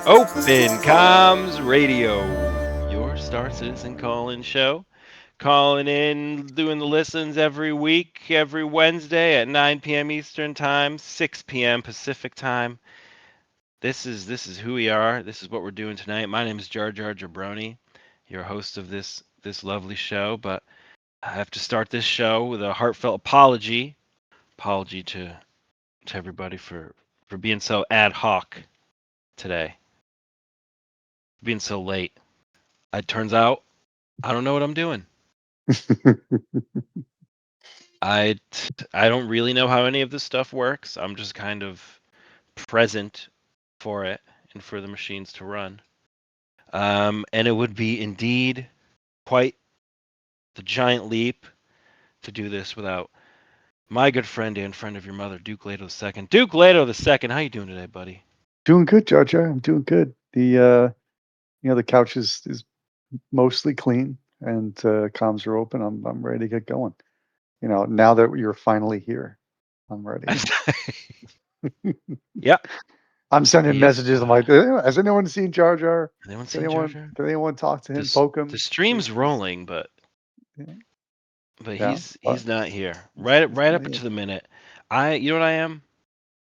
Open Comms Radio, your Star Citizen call-in show. Calling in, doing the listens every week, every Wednesday at 9 p.m. Eastern Time, 6 p.m. Pacific Time. This is who we are. This is what we're doing tonight. My name is Jar Jar Jabroni, your host of this lovely show. But I have to start this show with a heartfelt apology. Apology to everybody for being so ad hoc today, being so late. It turns out I don't know what I'm doing. I don't really know how any of this stuff works. I'm just kind of present for it and for the machines to run. And it would be indeed quite the giant leap to do this without my good friend and friend of your mother, Duke Leto II. Duke Leto II, how you doing today, buddy? Doing good, Jar Jar. I'm doing good. The couch is mostly clean and comms are open. I'm ready to get going. Now that you're finally here, I'm ready. Yep. I'm sending Yep. messages. I'm like, has anyone seen Jar Jar? Anyone Has seen Jar anyone Jar? did anyone talk to him? Poke him? The stream's rolling, but Yeah, he's not here. he's Right not up here. to the minute. You know what I am?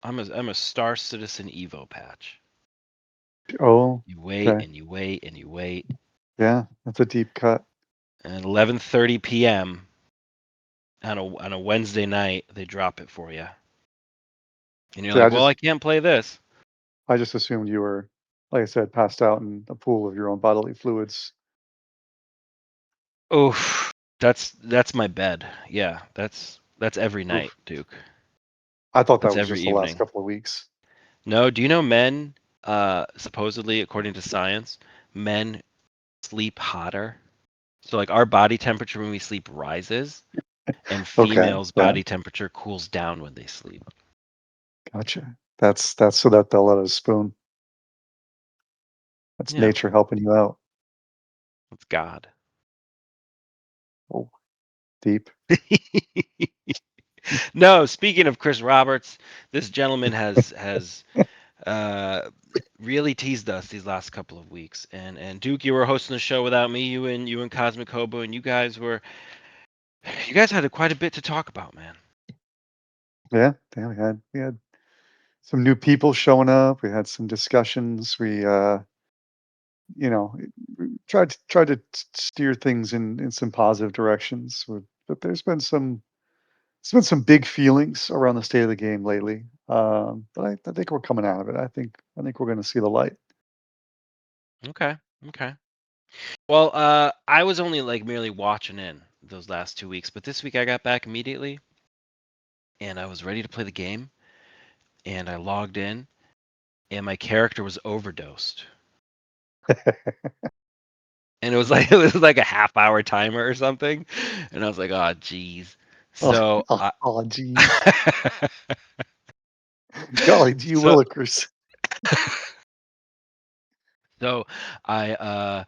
I'm a Star Citizen Evo patch. Oh, You wait okay. and you wait and you wait. Yeah, that's a deep cut. And 11:30 p.m. on a Wednesday night, they drop it for you. And you're See, like, "Well, I can't play this." I just assumed you were, like I said, passed out in a pool of your own bodily fluids. Oof. That's my bed. Yeah, that's every night, Oof. Duke. I thought that That's was every just the last evening. couple of weeks. No, do you know men supposedly according to science, men sleep hotter? So like our body temperature when we sleep rises and Okay, females' yeah. body temperature cools down when they sleep. Gotcha. That's so that they'll let us spoon. That's Yeah, nature helping you out. that's God. Oh, deep. No, speaking of Chris Roberts, this gentleman has uh, really teased us these last couple of weeks. And Duke, you were hosting the show without me. You and Cosmic Hobo, and you guys had quite a bit to talk about, man. Yeah, we had some new people showing up. We had some discussions. You know, we tried to steer things in some positive directions. But there's been some big feelings around the state of the game lately. But I think we're coming out of it. I think we're going to see the light. Okay, okay. Well, I was only like merely watching in those last 2 weeks, but this week I got back immediately, and I was ready to play the game, and I logged in, and my character was overdosed. And it was like it was like a half-hour timer or something, and I was like, "Oh, geez." Oh, So oh, I, oh, geez. Golly gee so willikers. so I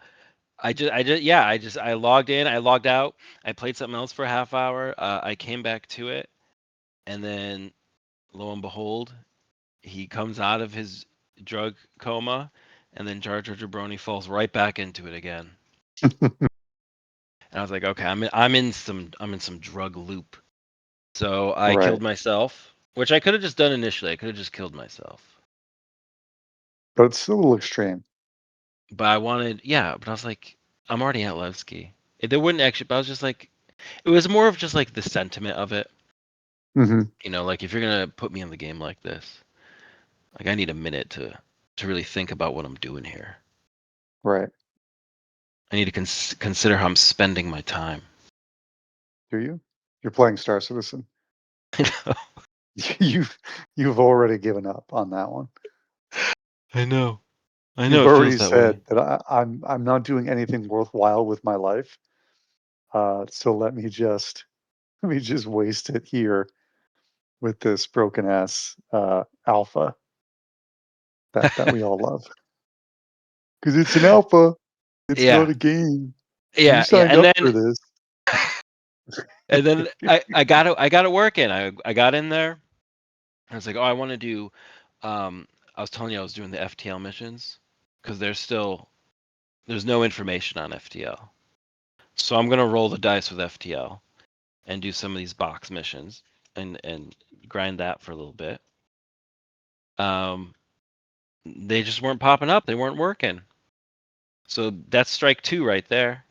logged in, I logged out, I played something else for a half hour, I came back to it, and then lo and behold, he comes out of his drug coma, and then Jar Jar Jabroni falls right back into it again. And I was like, okay, I'm in some drug loop. So I Right. killed myself, which I could have just done initially. I could have just killed myself. But it's still a little extreme. But but I was like, I'm already at Levski. They wouldn't actually, but I was just like, it was more of just like the sentiment of it. Hmm. Like if you're gonna put me in the game like this, like I need a minute to really think about what I'm doing here. Right. I need to consider how I'm spending my time. Do you? You're playing Star Citizen. I know. You've you've already given up on that one. I know. I know You've it feels already that way. said that I'm not doing anything worthwhile with my life. So let me just waste it here with this broken ass alpha that we all love because it's an alpha. It's Yeah, not a game. You yeah, yeah. signed up for this. And then I got it working. I got in there. I was like, oh, I want to do. I was telling you I was doing the FTL missions because there's no information on FTL. So I'm gonna roll the dice with FTL and do some of these box missions and grind that for a little bit. Um, they just weren't popping up. They weren't working. So that's strike two right there.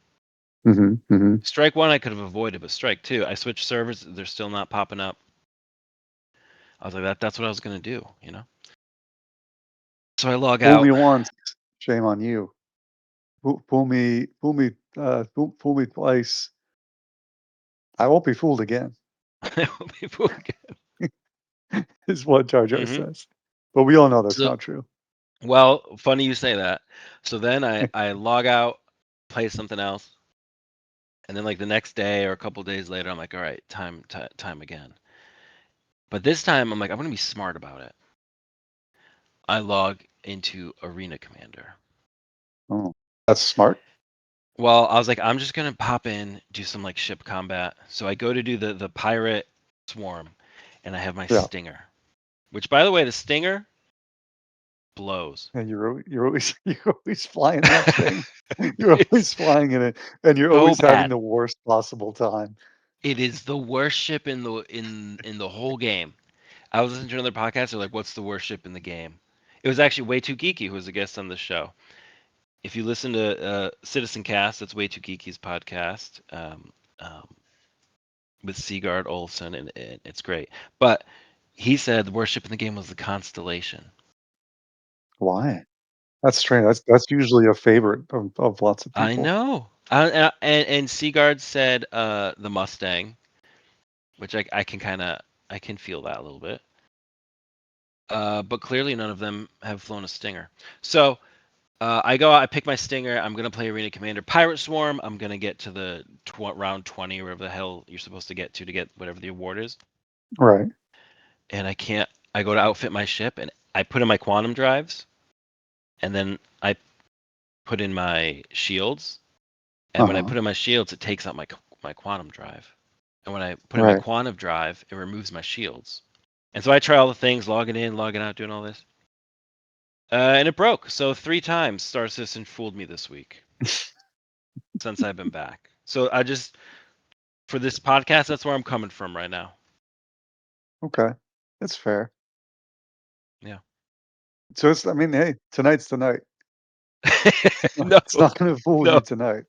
Hmm. Hmm. Strike one I could have avoided, but strike two, I switched servers. They're still not popping up. I was like, that's what I was gonna do, you know. So I log Fool out. me once, shame on you. Fool me twice. I won't be fooled again. People. Is what Jar Jar Hmm. says. But we all know that's So not true. well, funny you say that. So then I log out, play something else, and then like the next day or a couple days later, I'm like, all right, time again. But this time I'm like, I'm gonna be smart about it. I log into Arena Commander. Oh, that's smart. Well, I was like, I'm just gonna pop in, do some like ship combat. So I go to do the pirate swarm, and I have my Yeah. stinger. Which, by the way, the stinger blows. And you're always you're always flying that thing. You're It's always flying in it, and you're so always having bad. the worst possible time. It is the worst ship in the whole game. I was listening to another podcast. They're like, "What's the worst ship in the game?" It was actually Way Too Geeky, who was a guest on the show. If you listen to Citizen Cast, that's Way Too Geeky's podcast um, with Sigurd Olsen, and it's great. But he said the worst ship in the game was the Constellation. Why? That's strange. That's usually a favorite of lots of I people. know. And Sigurd said the Mustang, which I can kind of I can feel that a little bit. But clearly none of them have flown a Stinger. So I go out, I pick my Stinger. I'm gonna play Arena Commander Pirate Swarm. I'm gonna get to the round 20 or whatever the hell you're supposed to get whatever the award is. Right. And I can't. I go to outfit my ship, and I put in my quantum drives, and then I put in my shields. And when I Uh-huh. put in my shields, it takes out my quantum drive. And when I put in my Right. quantum drive, it removes my shields. And so I try all the things, logging in, logging out, doing all this. And it broke. So 3 times Star Citizen fooled me this week since I've been back. So I just, for this podcast, that's where I'm coming from right now. Okay. That's fair. Yeah. So it's I mean, hey, tonight's the night. No, It's not gonna fool no. you tonight.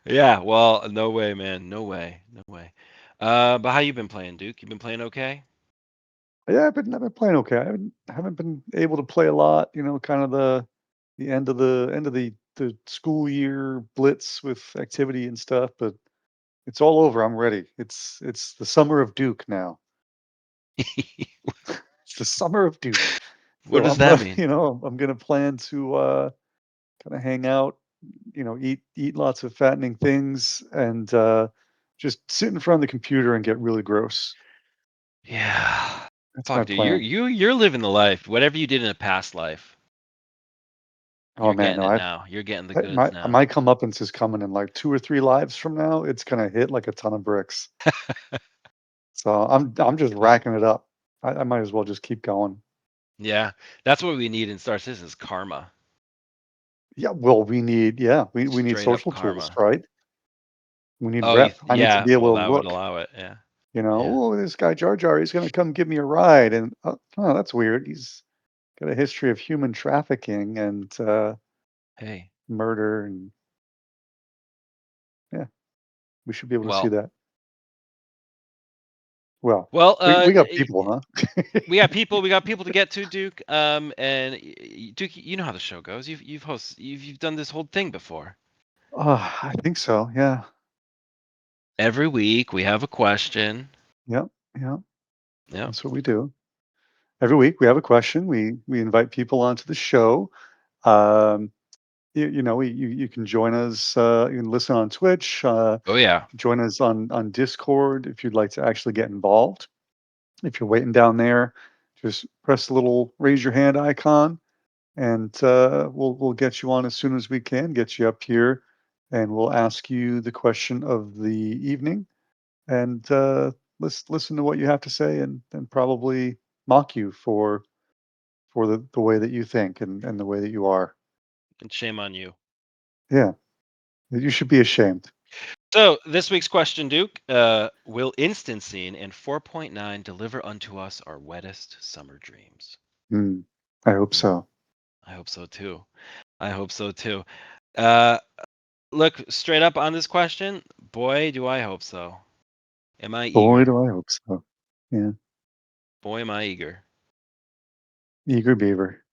Yeah, well, no way, man. No way. No way. But how you been playing, Duke? You been playing okay? Yeah, I've been playing okay. I haven't been able to play a lot, kind of the end of the school year blitz with activity and stuff, but it's all over. I'm ready. It's the summer of Duke now. It's the summer of Duke. What So does I'm that mean? I'm gonna plan to kind of hang out, eat lots of fattening things and just sit in front of the computer and get really gross. Yeah. That's my Fuck, dude, you're plan. you're living the life. Whatever you did in a past life, Oh you're man, getting no, it I've now. You're getting the I goods my now. comeuppance is coming in like 2 or 3 lives from now. It's gonna hit like a ton of bricks. So I'm just racking it up. I might as well just keep going. Yeah, that's what we need in Star Citizen is karma. Yeah, well, we need Straight up social tools, karma. right? We need Oh, rep. I need to yeah. be Well, able to that would look, allow it. Yeah. Yeah. oh, this guy Jar Jar, he's gonna come give me a ride, and oh, that's weird. He's got a history of human trafficking and Hey. murder, and yeah, we should be able to see Well. that. Well, Well. we got people, huh? We got people. We got people to get to, Duke. And Duke, you know how the show goes. You've done this whole thing before. I think so. Yeah. Every week we have a question. Yep. Yeah. Yeah. That's what we do. Every week we have a question. We invite people onto the show. Um, you can join us. You can listen on Twitch. Oh yeah. Join us on Discord if you'd like to actually get involved. If you're waiting down there, just press the little raise your hand icon, and we'll get you on as soon as we can. Get you up here, and we'll ask you the question of the evening, and listen to what you have to say, and probably mock you for the way that you think and the way that you are. And shame on you. Yeah, you should be ashamed. So this week's question, Duke, will instancing in 4.9 deliver unto us our wettest summer dreams? Mm, I hope Mm, so. I hope so too. I hope so too. Uh, Look, straight up on this question, boy, do I hope so. Am I Boy, eager? do I hope so. Yeah, Boy, am I eager. eager beaver.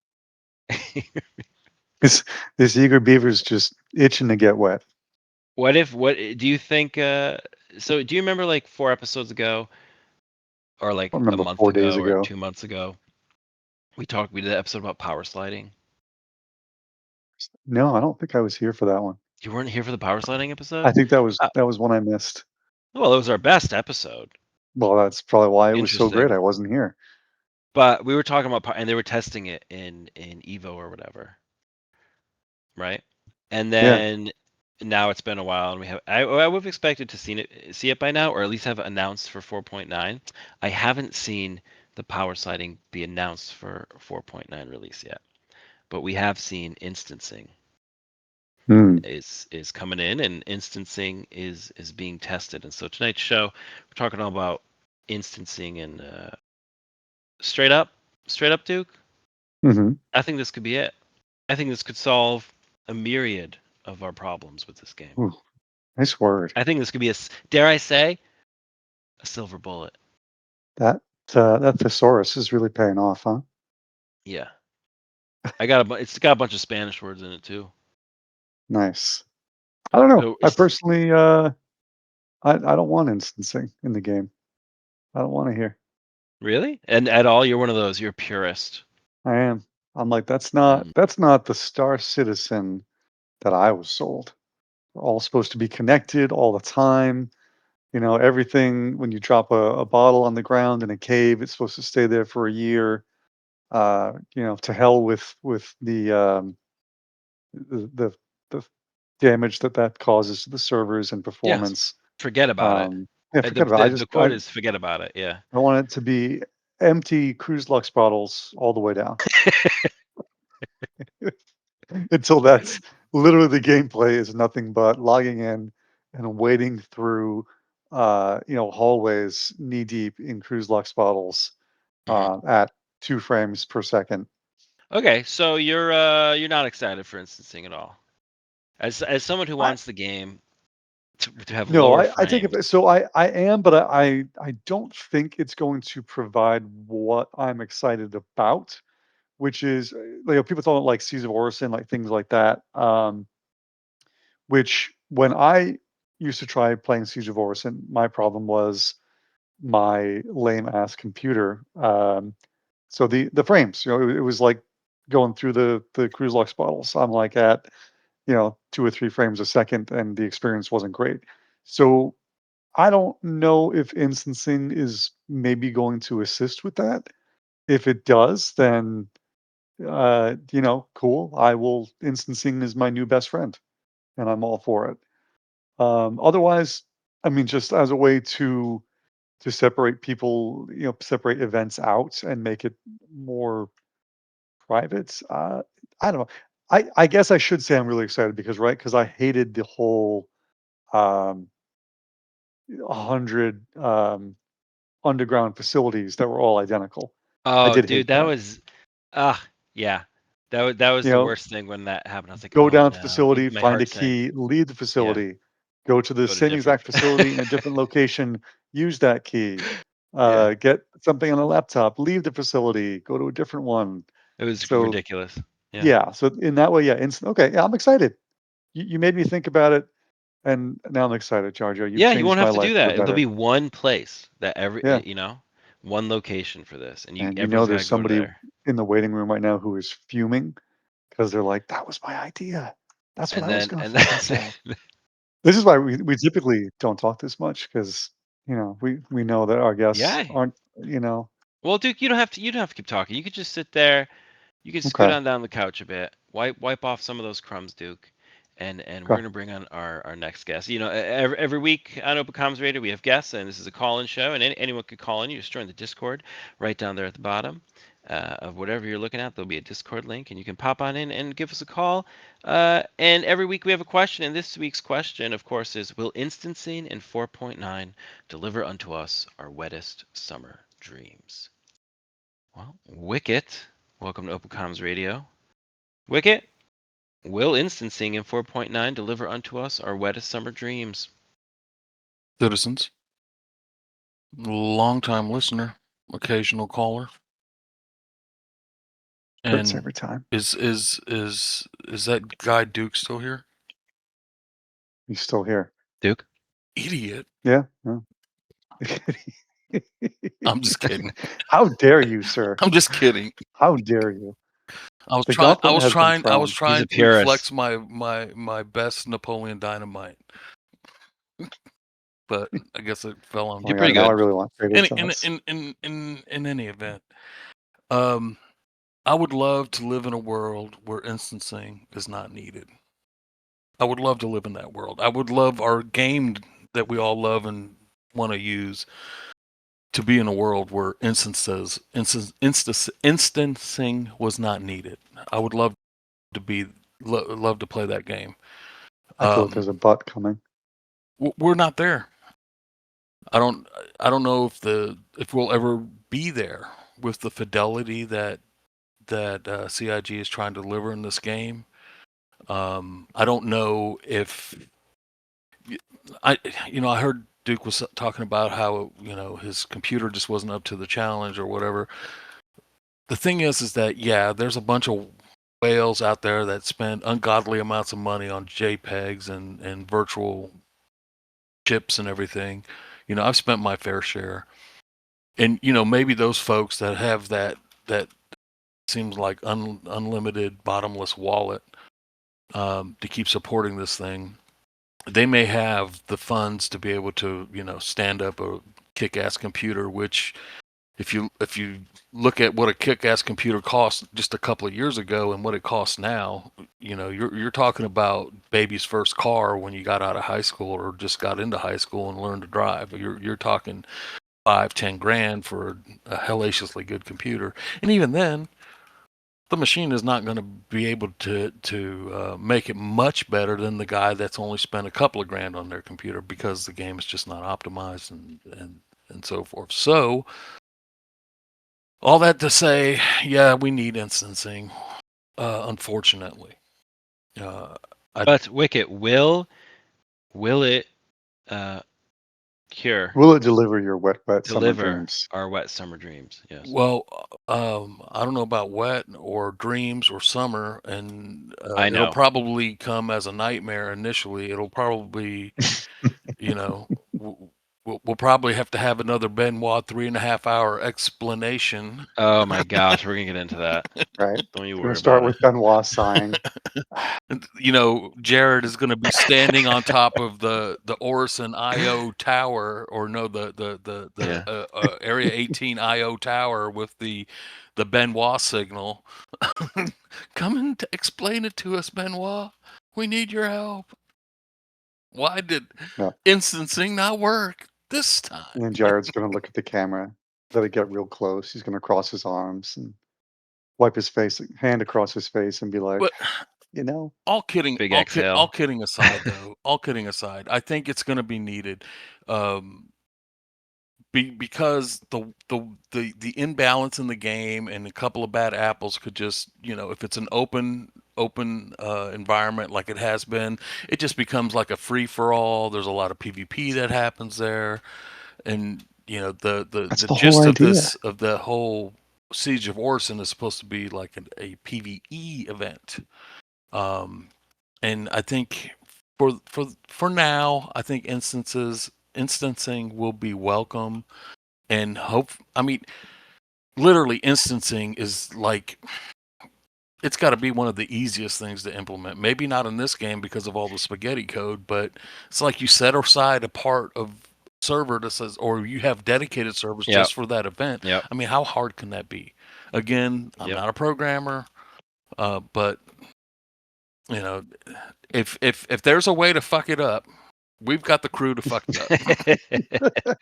This this eager beaver's just itching to get wet. What do you think so do you remember like 4 episodes ago or I like a remember month 4 days ago or ago. 2 months ago we did an episode about power sliding? No, I don't think I was here for that one. You weren't here for the power sliding I episode? think that was Uh, that was one I missed. well, it was our best episode. Well, that's probably why it was so great. Interesting. I wasn't here. But we were talking about and they were testing it in Evo or whatever, right? And Yeah. then now it's been a while, and I would have expected to see it by now, or at least have it announced for 4.9. I haven't seen the power sliding be announced for 4.9 release yet, but we have seen instancing Hmm. is coming in, and instancing is being tested. And so tonight's show, we're talking all about instancing and straight up, straight up, Duke. Mm-hmm. I think this could be it. I think this could solve a myriad of our problems with this game. Ooh, nice word. I think this could be dare I say, a silver bullet. That that thesaurus is really paying off, huh? Yeah, it's got a bunch of Spanish words in it too. Nice. I don't know. So I it's personally, I don't want instancing in the game. I don't want to hear. really and at all. You're one of those. You're a purist. I am. I'm like, Mm, that's not the Star Citizen that I was sold. We're all supposed to be connected all the time. Everything when you drop a bottle on the ground in a cave, it's supposed to stay there for a year. To hell with the the damage that causes to the servers and yes. performance. Forget about it. Yeah, The, forget about it. the the quote is forget about it. Yeah. I want it to be empty cruise lux bottles all the way down until that's literally the gameplay is nothing but logging in and wading through hallways knee deep in cruise lux bottles Hmm. at 2 frames per second. Okay, so you're not excited for instancing at all. As someone who I wants the game to have No, lower I take frames. it. So I am, but I don't think it's going to provide what I'm excited about, which is people talk about like Seas of Orison, like things like that. Which when I used to try playing Siege of Orison, my problem was my lame ass computer. So the frames, it was like going through the cruise lux bottles. I'm like at 2 or 3 frames a second, and the experience wasn't great. So I don't know if instancing is maybe going to assist with that. If it does, then cool. I will instancing is my new best friend, and I'm all for it. Otherwise, I mean, just as a way to separate people, separate events out and make it more private. I don't know. I guess I should say I'm really excited because because I hated the whole um, 100 underground facilities that were all identical. I Oh, did hate dude, that that. was ah yeah. That was You the know, worst thing when that happened. I was like, go oh down to the no, facility, my find a heart sank. key, leave the Yeah, facility, go to the go to same different. exact facility in a different location, use that key, Yeah, get something on a laptop, leave the facility, go to a different one. it was So ridiculous. Yeah. yeah, so in that way, yeah, okay, yeah, I'm excited. You made me think about it, and now I'm excited, Jarjo. You've Yeah, you won't changed my have to life do for the that. There'll better. be one place that Yeah, one location for this, and and everyone's got to there's go to somebody there. in the waiting room right now who is fuming because they're like, that was my idea. That's what and I was then going to and fucking then say. This is why we typically don't talk this much because we know that our guests yeah. aren't. You know, Well, Duke, you don't have to keep talking. You could just sit there. You could scoot okay, on down the couch a bit, wipe off some of those crumbs, Duke, and we're okay, gonna bring on our next guest. Every week on Open Comms Radio we have guests, and this is a call-in show, and anyone could call in. You just join the Discord right down there at the bottom of whatever you're looking at. There'll be a Discord link, and you can pop on in and give us a call. And every week we have a question, and this week's question, of course, is: Will instancing in 4.9 deliver unto us our wettest summer dreams? Well, Wicket, welcome to Open Comms Radio. Wicket, will instancing in 4.9 deliver unto us our wettest summer dreams? Citizens, long-time listener, occasional caller, hurts and every time. is that guy Duke still here? He's still here. Duke? Idiot! Yeah. No. I'm just kidding. How dare you, sir? I'm just kidding. How dare you? I was The trying. I gauntlet was has been trying. I was thrown. He's a trying to purist. flex my best Napoleon Dynamite, but I guess it fell on Oh You're my deaf pretty god! Now I good. really want Trader ears. Joe's. In any event, I would love to live in a world where instancing is not needed. I would love to live in that world. I would love our game that we all love and want to use to be in a world where instancing was not needed. I would love to love to play that game. I feel like there's a butt coming. We're not there. I don't know if we'll ever be there with the fidelity that CIG is trying to deliver in this game. I don't know if I heard Duke was talking about how his computer just wasn't up to the challenge or whatever. The thing is that yeah, there's a bunch of whales out there that spend ungodly amounts of money on JPEGs and virtual chips and everything. I've spent my fair share, and maybe those folks that have that seems like unlimited bottomless wallet to keep supporting this thing, they may have the funds to be able to stand up a kick-ass computer, which if you look at what a kick-ass computer cost just a couple of years ago and what it costs now, you're talking about baby's first car when you got out of high school or just got into high school and learned to drive. You're talking 5-10 grand for a hellaciously good computer, and even then the machine is not going to be able to make it much better than the guy that's only spent a couple of grand on their computer because the game is just not optimized and so forth. So all that to say, yeah, we need instancing, unfortunately. But Wicket, will it cure, Will it deliver your wet summer deliver dreams? our wet summer dreams? Yes. Well, I don't know about wet or dreams or summer, and I it'll know. probably come as a nightmare initially. It'll probably, we'll probably have to have another Benoit 3.5 hour explanation. Oh my gosh, we're gonna get into that. Right. Don't you It's going worry to start about it. with Benoit sighing. Jared is going to be standing on top of the Orison IO tower, or no, the Yeah. Area 18 IO tower with the Benoit signal. Come and explain it to us, Benoit. We need your help. Why did No. instancing not work this time? And then Jared's going to look at the camera, let it get real close. He's going to cross his arms and wipe his face, hand across his face, and be like, But all kidding, Big all exhale. kidding aside, though, all kidding aside, I think it's going to be needed. Because the imbalance in the game and a couple of bad apples could just if it's an open environment like it has been, it just becomes like a free for all. There's a lot of PvP that happens there, and that's the the whole gist of idea. the whole Siege of Orson is supposed to be like a PvE event. And I think for now, I think instancing will be welcome, and literally instancing is like it's got to be one of the easiest things to implement. Maybe not in this game because of all the spaghetti code, but it's like you set aside a part of server that says, or you have dedicated servers Yep. just for that event. Yep. I mean, how hard can that be? Again, I'm Yep. not a programmer, but you know, if there's a way to fuck it up, we've got the crew to fuck it up.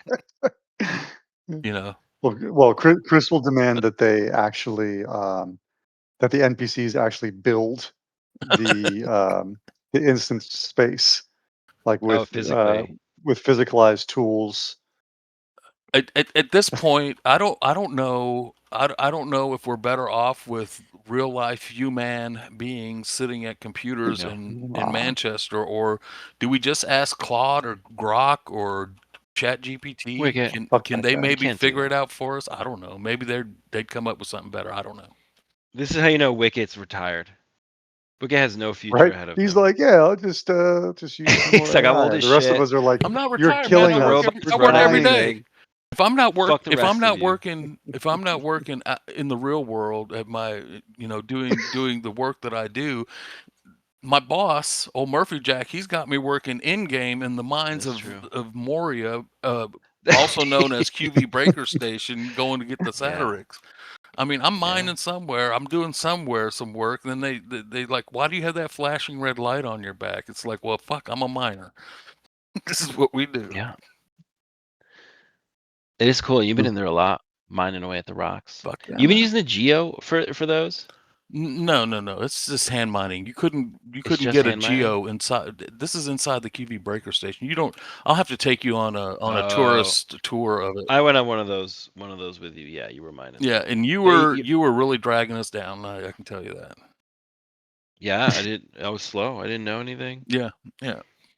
You know. Well, Chris will demand that they actually that the NPCs actually build the instance space, like physically. with physicalized tools. At this point, I don't know. I don't know if we're better off with real life human beings sitting at computers No. in Wow. Manchester, or do we just ask Claude or Grok or ChatGPT? Wicket. Fuck Can that they guy. maybe Can't do figure that. it out for us? I don't know. Maybe they'd come up with something better. I don't know. This is how you know Wicket's retired. Wicket has no future Right? ahead of He's him. like, yeah, I'll just use some more He's like, I'm old AI. as The rest of shit. us are like, I'm not you're retired, man. killing us. Robots You're I work every dying. day. If I'm not Fuck the rest of you. working in the real world at my, doing the work that I do, my boss, old Murphy Jack, he's got me working in game in the mines That's true. of Moria, also known as QV Breaker Station, going to get the Yeah. Satirics. I mean, I'm mining somewhere. I'm doing some work. And then they like, why do you have that flashing red light on your back? It's like, well, fuck, I'm a miner. This is what we do. Yeah. It is cool. You've been in there a lot, mining away at the rocks. Fuck yeah, You've been man. using the geo for those? No. It's just hand mining. You couldn't just get a hand mining? geo inside. This is inside the QV Breaker Station. You don't. I'll have to take you on a Oh. tourist tour of it. I went on one of those with you. Yeah, you were mining. Yeah, and you Yeah, were really dragging us down. I can tell you that. Yeah, I was slow. I didn't know anything. Yeah.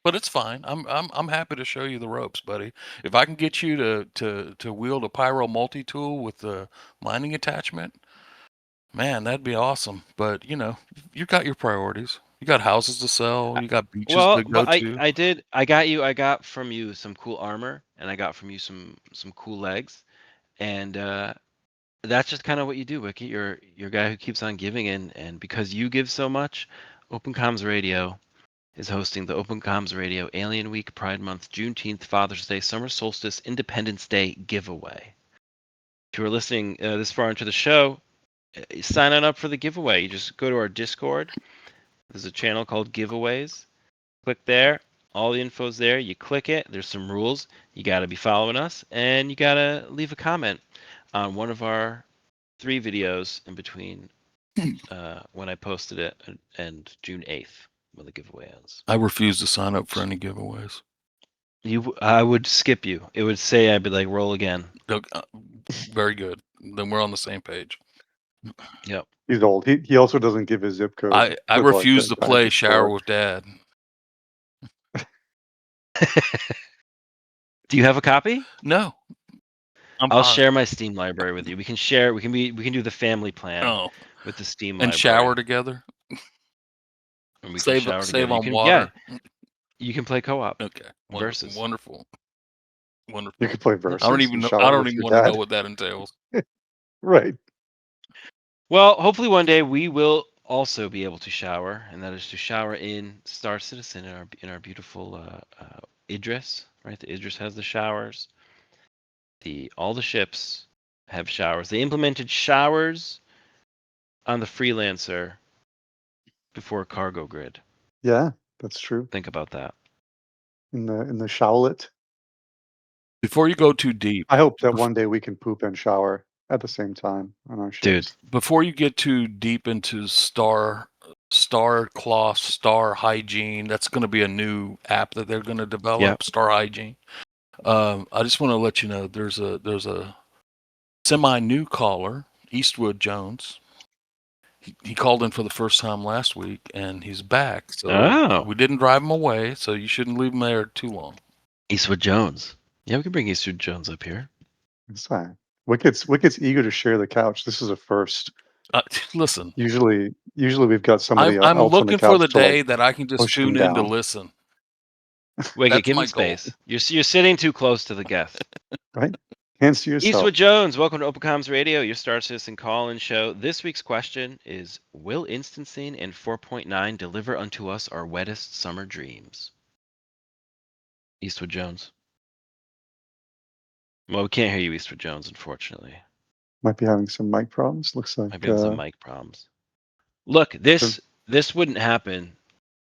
But it's fine. I'm happy to show you the ropes, buddy. If I can get you to wield a pyro multi tool with the mining attachment, man, that'd be awesome. But you got your priorities. You got houses to sell. You got beaches Well, to go but to. I got from you some cool armor, and I got from you some cool legs, and that's just kind of what you do, Wicket. You're a guy who keeps on giving, and because you give so much, Open Comms Radio is hosting the Open Comms Radio Alien Week, Pride Month, Juneteenth, Father's Day, Summer Solstice, Independence Day giveaway. If you are listening this far into the show, sign on up for the giveaway. You just go to our Discord. There's a channel called Giveaways. Click there. All the info's there. You click it. There's some rules. You got to be following us, and you got to leave a comment on one of our 3 videos in between when I posted it and June 8th when the giveaway ends. I refuse to sign up for any giveaways. I would skip you. It would say I'd be like, roll again. Very good. Then we're on the same page. Yep. He's old. He also doesn't give his zip code. I refuse to play Shower with Dad. Do you have a copy? No. I'll share my Steam library with you. We can share. We can do the family plan with the Steam library. And shower together. And we save can shower save together. on water. Yeah, you can play co-op. Okay. Versus. Wonderful. You can play versus. I don't even know. I don't even want to know what that entails. Right. Well, hopefully one day we will also be able to shower, and that is to shower in Star Citizen in our beautiful Idris. Right, the Idris has the showers. All the ships have showers. They implemented showers on the Freelancer before Cargo Grid. Yeah, that's true. Think about that. In the showlet. Before you go too deep, I hope that one day we can poop and shower at the same time on our ships. Dude, before you get too deep into Star Cloth, Star Hygiene, that's going to be a new app that they're going to develop. Yep. Star Hygiene. I just want to let you know there's a semi-new caller, Eastwood Jones. He called in for the first time last week, and he's back. So we didn't drive him away, so you shouldn't leave him there too long. Eastwood Jones. Yeah, we can bring Eastwood Jones up here. It's fine. Wicket's eager to share the couch. This is a first. Listen. Usually we've got somebody else I'm on looking the couch for the day that I can just tune in to down. listen. Wicket, give him space. You're sitting too close to the guest. Right? Hands to yourself. Eastwood Jones, welcome to OpenComms Radio, your Star Citizen call-in show. This week's question is, will instancing in 4.9 deliver unto us our wettest summer dreams? Eastwood Jones. Well, we can't hear you, Eastwood Jones, unfortunately. Might be having some mic problems. Looks like Might be having some mic problems. Look, this wouldn't happen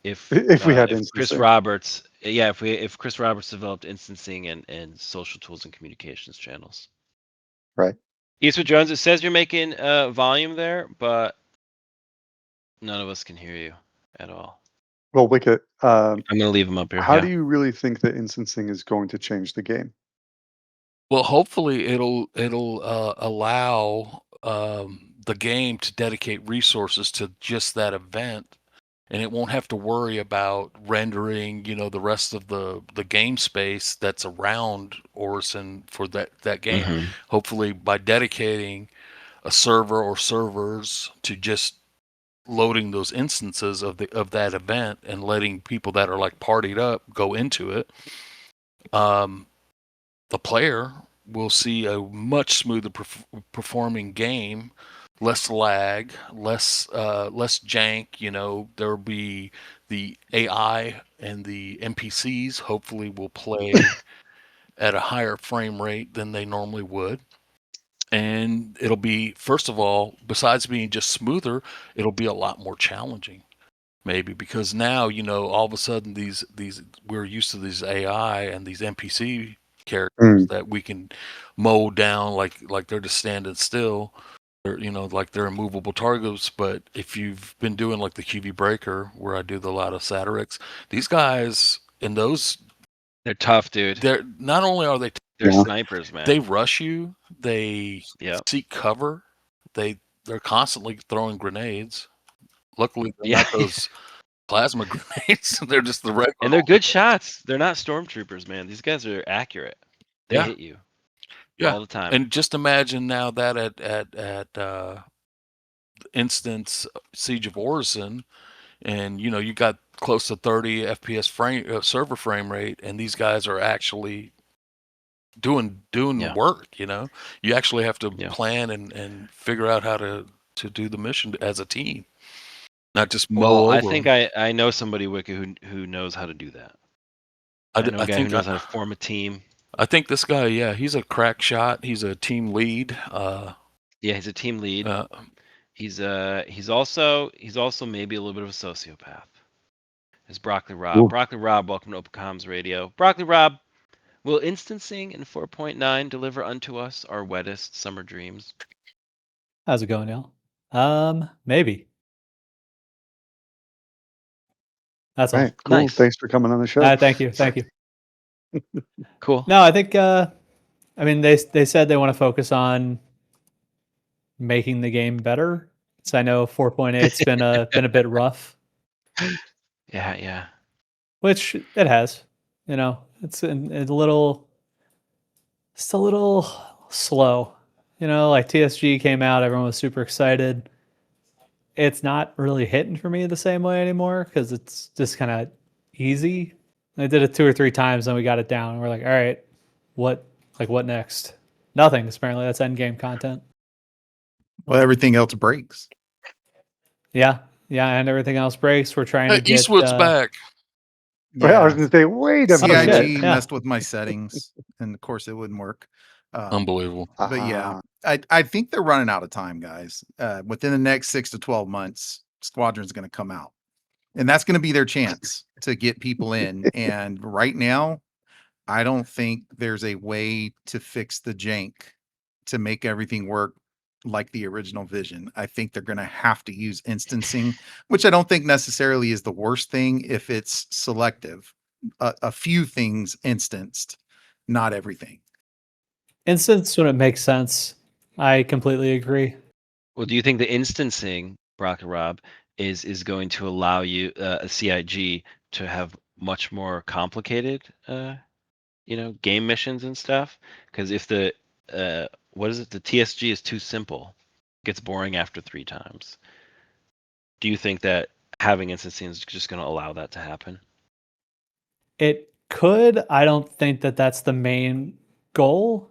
if we had Chris instancing. Roberts, if Chris Roberts developed instancing and social tools and communications channels. Right. Eastwood Jones, it says you're making volume there, but none of us can hear you at all. Well, Wicket, I'm gonna leave him up here. how Yeah. do you really think that instancing is going to change the game? Well, hopefully it'll allow the game to dedicate resources to just that event, and it won't have to worry about rendering, the rest of the game space that's around Orison for that game. Mhm. Hopefully, by dedicating a server or servers to just loading those instances of that event and letting people that are like partied up go into it, the player will see a much smoother performing game, less lag, less jank. There'll be the AI and the NPCs hopefully will play at a higher frame rate than they normally would. And it'll be, first of all, besides being just smoother, it'll be a lot more challenging. Maybe because now, all of a sudden these we're used to these AI and these NPC characters that we can mow down like they're just standing still, or like they're immovable targets. But if you've been doing like the QV Breaker, where I do the lot of Satirics, these guys in those, they're tough, dude. They're not only are they they're snipers, man. They rush you. They seek cover. They're constantly throwing grenades. Luckily, they're not those plasma grenades. They're just the regular. And they're good shots. They're not stormtroopers, man. These guys are accurate. They hit you. All the time. And just imagine now that at instance Siege of Orison, and you got close to 30 FPS server frame rate, and these guys are actually doing the work. You actually have to plan and figure out how to do the mission as a team. Not just mow over. I think I know somebody, Wiki, who knows how to do that. I know a guy who knows how to form a team. I think this guy, he's a crack shot. He's a team lead. He's a team lead. He's also maybe a little bit of a sociopath. It's Broccoli Rob. Ooh. Broccoli Rob, welcome to OpenComms Radio. Broccoli Rob, will instancing in 4.9 deliver unto us our wettest summer dreams? How's it going, y'all? Maybe. That's all. Right, cool. Nice. Thanks for coming on the show. Thank you. Cool. No, I think they said they want to focus on making the game better. So I know 4.8's been a bit rough. Yeah. Which it has. It's a little slow. Like TSG came out, everyone was super excited. It's not really hitting for me the same way anymore because it's just kind of easy. I did it 2 or 3 times, and we got it down. And we're like, all right, what next? Nothing. Apparently, that's end game content. Well, everything else breaks. Yeah, and everything else breaks. We're trying to get Eastwood's back. Yeah. I was going to say, wait a minute. CIG messed with my settings, and of course, it wouldn't work. Unbelievable. But yeah, I think they're running out of time, guys. Within the next 6 to 12 months, Squadron's going to come out. And that's going to be their chance to get people in. And right now, I don't think there's a way to fix the jank to make everything work like the original vision. I think they're going to have to use instancing, which I don't think necessarily is the worst thing if it's selective. A few things instanced, not everything. Instance when it makes sense. I completely agree. Well, do you think the instancing, Brock and Rob, is going to allow you a CIG to have much more complicated game missions and stuff? Because if the the TSG is too simple, it gets boring after 3 times. Do you think that having instancing is just going to allow that to happen? It could. I don't think that that's the main goal.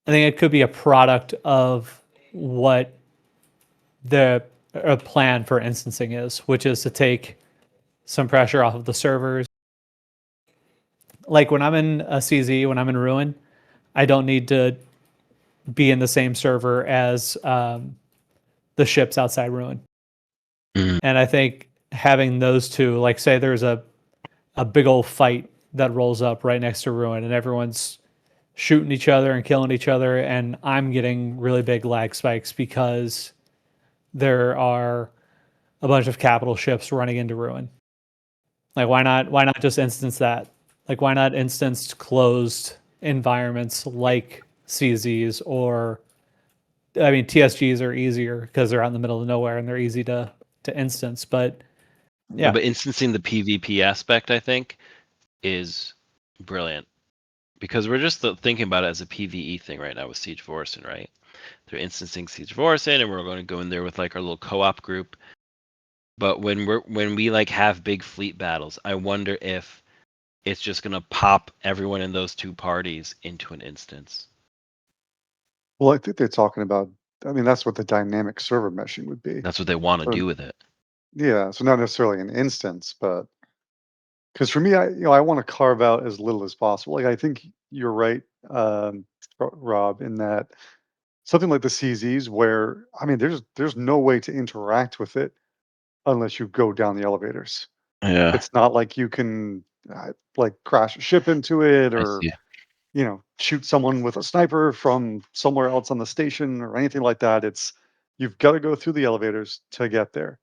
I think it could be a product of what the plan for instancing is, which is to take some pressure off of the servers. Like when I'm in a CZ, when I'm in Ruin, I don't need to be in the same server as the ships outside Ruin. Mhm. And I think having those two, like say there's a big old fight that rolls up right next to Ruin and everyone's shooting each other and killing each other, and I'm getting really big lag spikes because there are a bunch of capital ships running into Ruin. Like why not just instance that? Like why not instance closed environments like CZs, or I mean TSGs are easier because they're out in the middle of nowhere and they're easy to instance, but yeah. But instancing the PvP aspect, I think, is brilliant because we're just thinking about it as a PvE thing right now with Siege of Orison, right? They're instancing Siege of Orison, and we're going to go in there with like our little co-op group. But when we like have big fleet battles, I wonder if it's just gonna pop everyone in those two parties into an instance. Well, I think they're talking about. I mean, that's what the dynamic server meshing would be. That's what they want to So, do with it. yeah, so not necessarily an instance, but because for me, I want to carve out as little as possible. Like I think you're right, Rob, in that something like the CZs, where I mean, there's no way to interact with it unless you go down the elevators. Yeah, It's not like you can like crash a ship into it I or see. shoot someone with a sniper from somewhere else on the station or anything like that. It's you've got to go through the elevators to get there.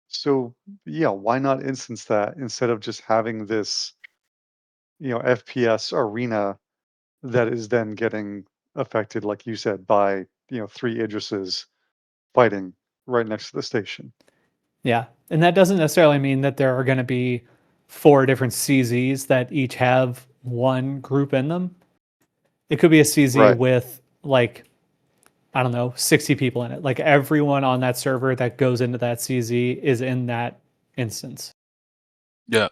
So yeah, why not instance that instead of just having this, FPS arena that is then getting affected, like you said, by, three Idrises fighting right next to the station. Yeah. And that doesn't necessarily mean that there are going to be 4 different CZs that each have one group in them. It could be a CZ Right. with like, I don't know, 60 people in it. Like everyone on that server that goes into that CZ is in that instance. Yeah,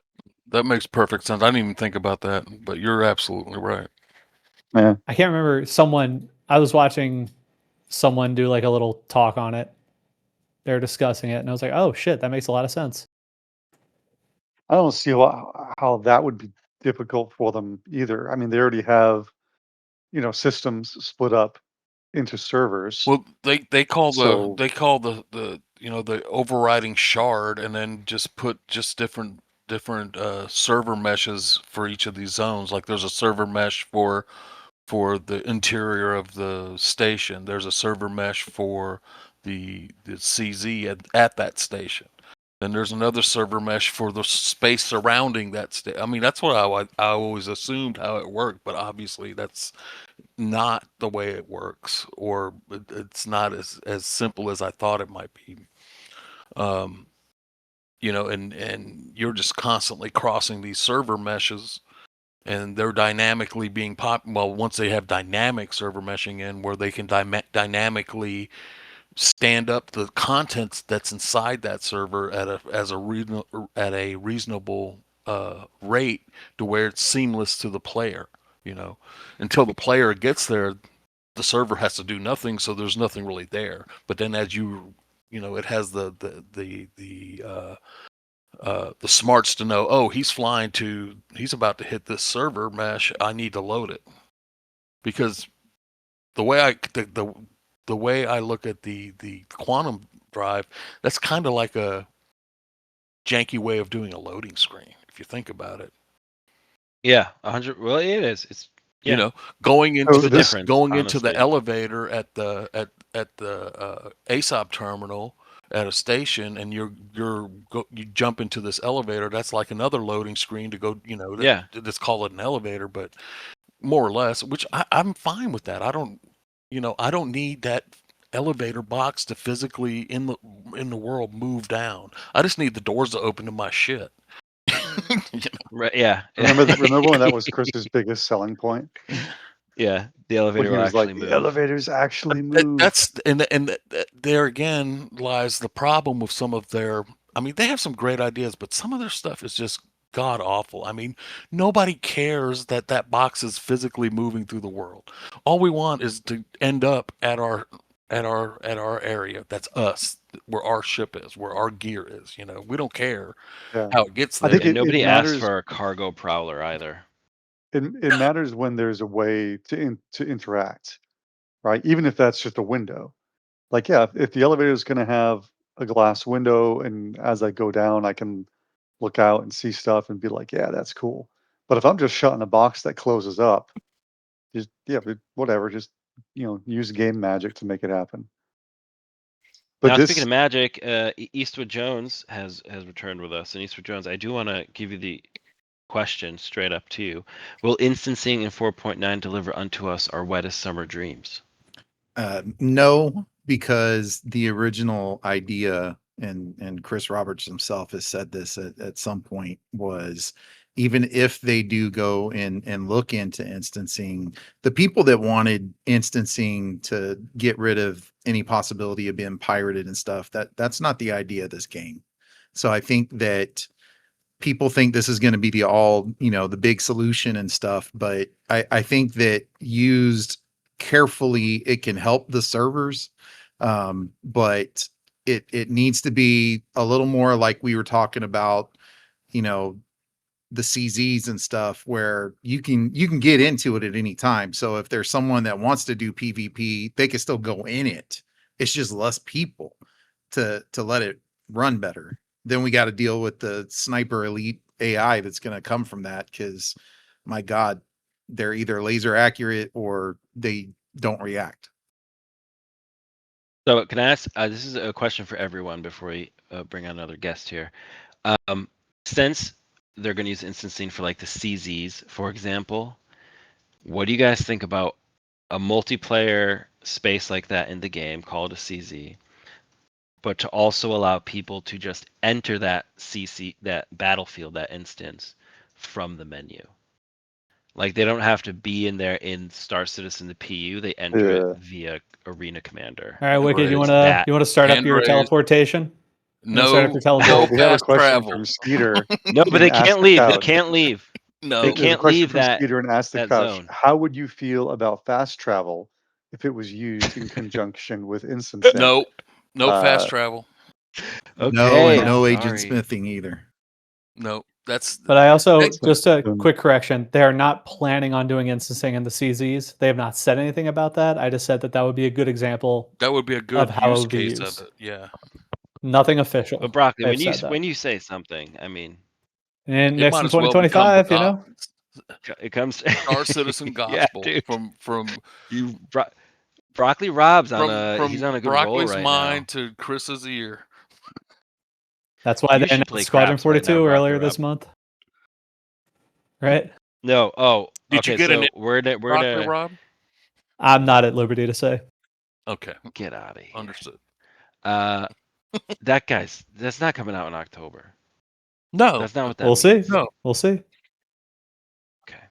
that makes perfect sense. I didn't even think about that, but you're absolutely right. Yeah. I can't remember I was watching someone do like a little talk on it. They're discussing it and I was like, "Oh shit, that makes a lot of sense." I don't see how that would be difficult for them either. I mean, they already have, systems split up into servers. Well, they call So the the overriding shard, and then just put just different server meshes for each of these zones. Like there's a server mesh for the interior of the station. There's a server mesh for the CZ at that station. Then there's another server mesh for the space surrounding that station. I mean, that's what I always assumed how it worked, but obviously that's not the way it works, or it's not as simple as I thought it might be. And you're just constantly crossing these server meshes, and they're dynamically being well, once they have dynamic server meshing in where they can dynamically stand up the contents that's inside that server at a reasonable rate to where it's seamless to the player. Until the player gets there, the server has to do nothing, so there's nothing really there. But then as it has the smarts to know, oh, he's about to hit this server mesh. I need to load it, because the way I look at the quantum drive, that's kind of like a janky way of doing a loading screen, if you think about it. Yeah, 100. Well, it is. It's Going Oh, into this- the honestly. elevator at the ASOP terminal at a station, and you jump into this elevator. That's like another loading screen to go. Yeah. Let's call it an elevator, but more or less, which I'm fine with that. I don't need that elevator box to physically in the world move down. I just need the doors to open to my shit. Right. Yeah. remember when that was Chris's biggest selling point? Yeah, the When elevator he will was actually like, move. the elevators actually move. That's there again lies the problem with some of their. I mean, they have some great ideas, but some of their stuff is just god awful. I mean, nobody cares that that box is physically moving through the world. All we want is to end up at our area. That's us, where our ship is, where our gear is. You know, we don't care Yeah. how it gets I there. think And it nobody asked matters. for a cargo prowler either. It matters when there's a way to interact, right? Even if that's just a window. Like, yeah, if the elevator is going to have a glass window, and as I go down, I can look out and see stuff and be like, yeah, that's cool. But if I'm just shut in a box that closes up, just whatever, just use game magic to make it happen. But Now, speaking this, of magic, Eastwood Jones has returned with us. And Eastwood Jones, I do want to give you the question straight up to you. Will instancing in 4.9 deliver unto us our wettest summer dreams? No, because the original idea, and Chris Roberts himself has said this at some point, was even if they do go and look into instancing, the people that wanted instancing to get rid of any possibility of being pirated and stuff, that's not the idea of this game. So I think that people think this is going to be the big solution and stuff, but I think that used carefully, it can help the servers. But it needs to be a little more like we were talking about, you know, the CZs and stuff, where you can get into it at any time. So if there's someone that wants to do PvP, they can still go in it. It's just less people to let it run better. Then we got to deal with the sniper elite AI that's going to come from that, because my God, they're either laser accurate or they don't react. So, can I ask? This is a question for everyone before we bring on another guest here. Since they're going to use instancing for like the CZs, for example, what do you guys think about a multiplayer space like that in the game called a CZ, but to also allow people to just enter that that battlefield, that instance, from the menu? Like they don't have to be in there in Star Citizen, the PU. They enter it via Arena Commander. All right, Wicked, you Right. wanna That. you wanna start up your Hand-raised. teleportation? You wanna start up No, your no teleportation? we have a fast question travel. from Skeeter No, but in they Ask can't the leave. They Couch. can't leave. They No, There's a can't question leave from Skeeter and Ask the that Couch. zone. How would you feel about fast travel if it was used in conjunction with instancing? no, no fast Uh, travel. No, and Okay, no agent sorry. smithing either. No, that's But I also, Hey, just a quick correction, they are not planning on doing instancing in the CZs. They have not said anything about that. I just said that would be a good example that would be a of good how it use would be case of used. it. Yeah, Nothing official. But Broccoli, They've said that. when you say something, I mean, And it next might in as well become 2025, you know? it comes. Star Citizen Yeah, gospel dude. from You Broccoli Rob's on he's on from a good roll Broccoli's right now. mind to Chris's ear. That's why You they should play announced Squadron craps right now, 42 Broccoli earlier Rob. this month. Right? No. Oh, Did you okay. get So an we're Broccoli, to Rob? I'm not at liberty to say. Okay, get out of here. understood. That's not coming out in October. No, That's not what that We'll see. means. no. We'll see. Okay.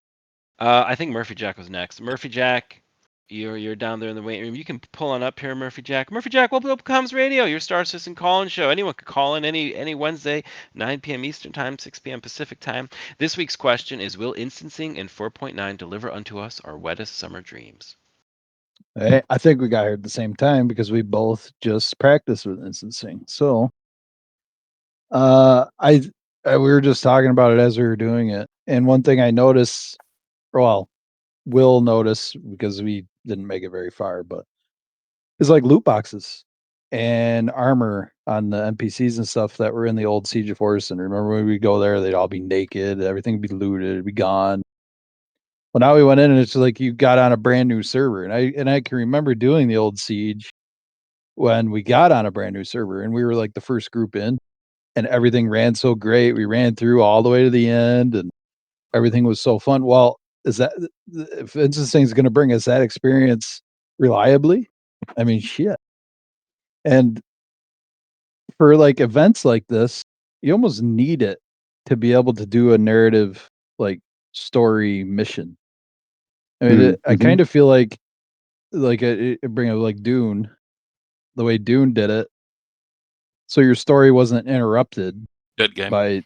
I think Murphy Jack was next. Murphy Jack, you're down there in the waiting room. You can pull on up here, Murphy Jack. Murphy Jack, welcome to Comms Radio, your Star Citizen call-in show. Anyone could call in any Wednesday, 9 p.m. Eastern Time, 6 p.m. Pacific Time. This week's question is: will instancing in 4.9 deliver unto us our wettest summer dreams? I think we got here at the same time because we both just practiced with instancing. So, we were just talking about it as we were doing it, and one thing I noticed, well, will notice because we didn't make it very far, but it's like loot boxes and armor on the NPCs and stuff that were in the old Siege of Forest. And remember when we go there, they'd all be naked, everything would be looted, it'd be gone. Well, now we went in and it's like you got on a brand new server, and I can remember doing the old Siege when we got on a brand new server, and we were like the first group in, and everything ran so great. We ran through all the way to the end, and everything was so fun. Well, is that if instancing is going to bring us that experience reliably? I mean, shit. And for like events like this, you almost need it to be able to do a narrative like story mission. I mean, I kind of feel like bring up like Dune, the way Dune did it. So your story wasn't interrupted Dead game. by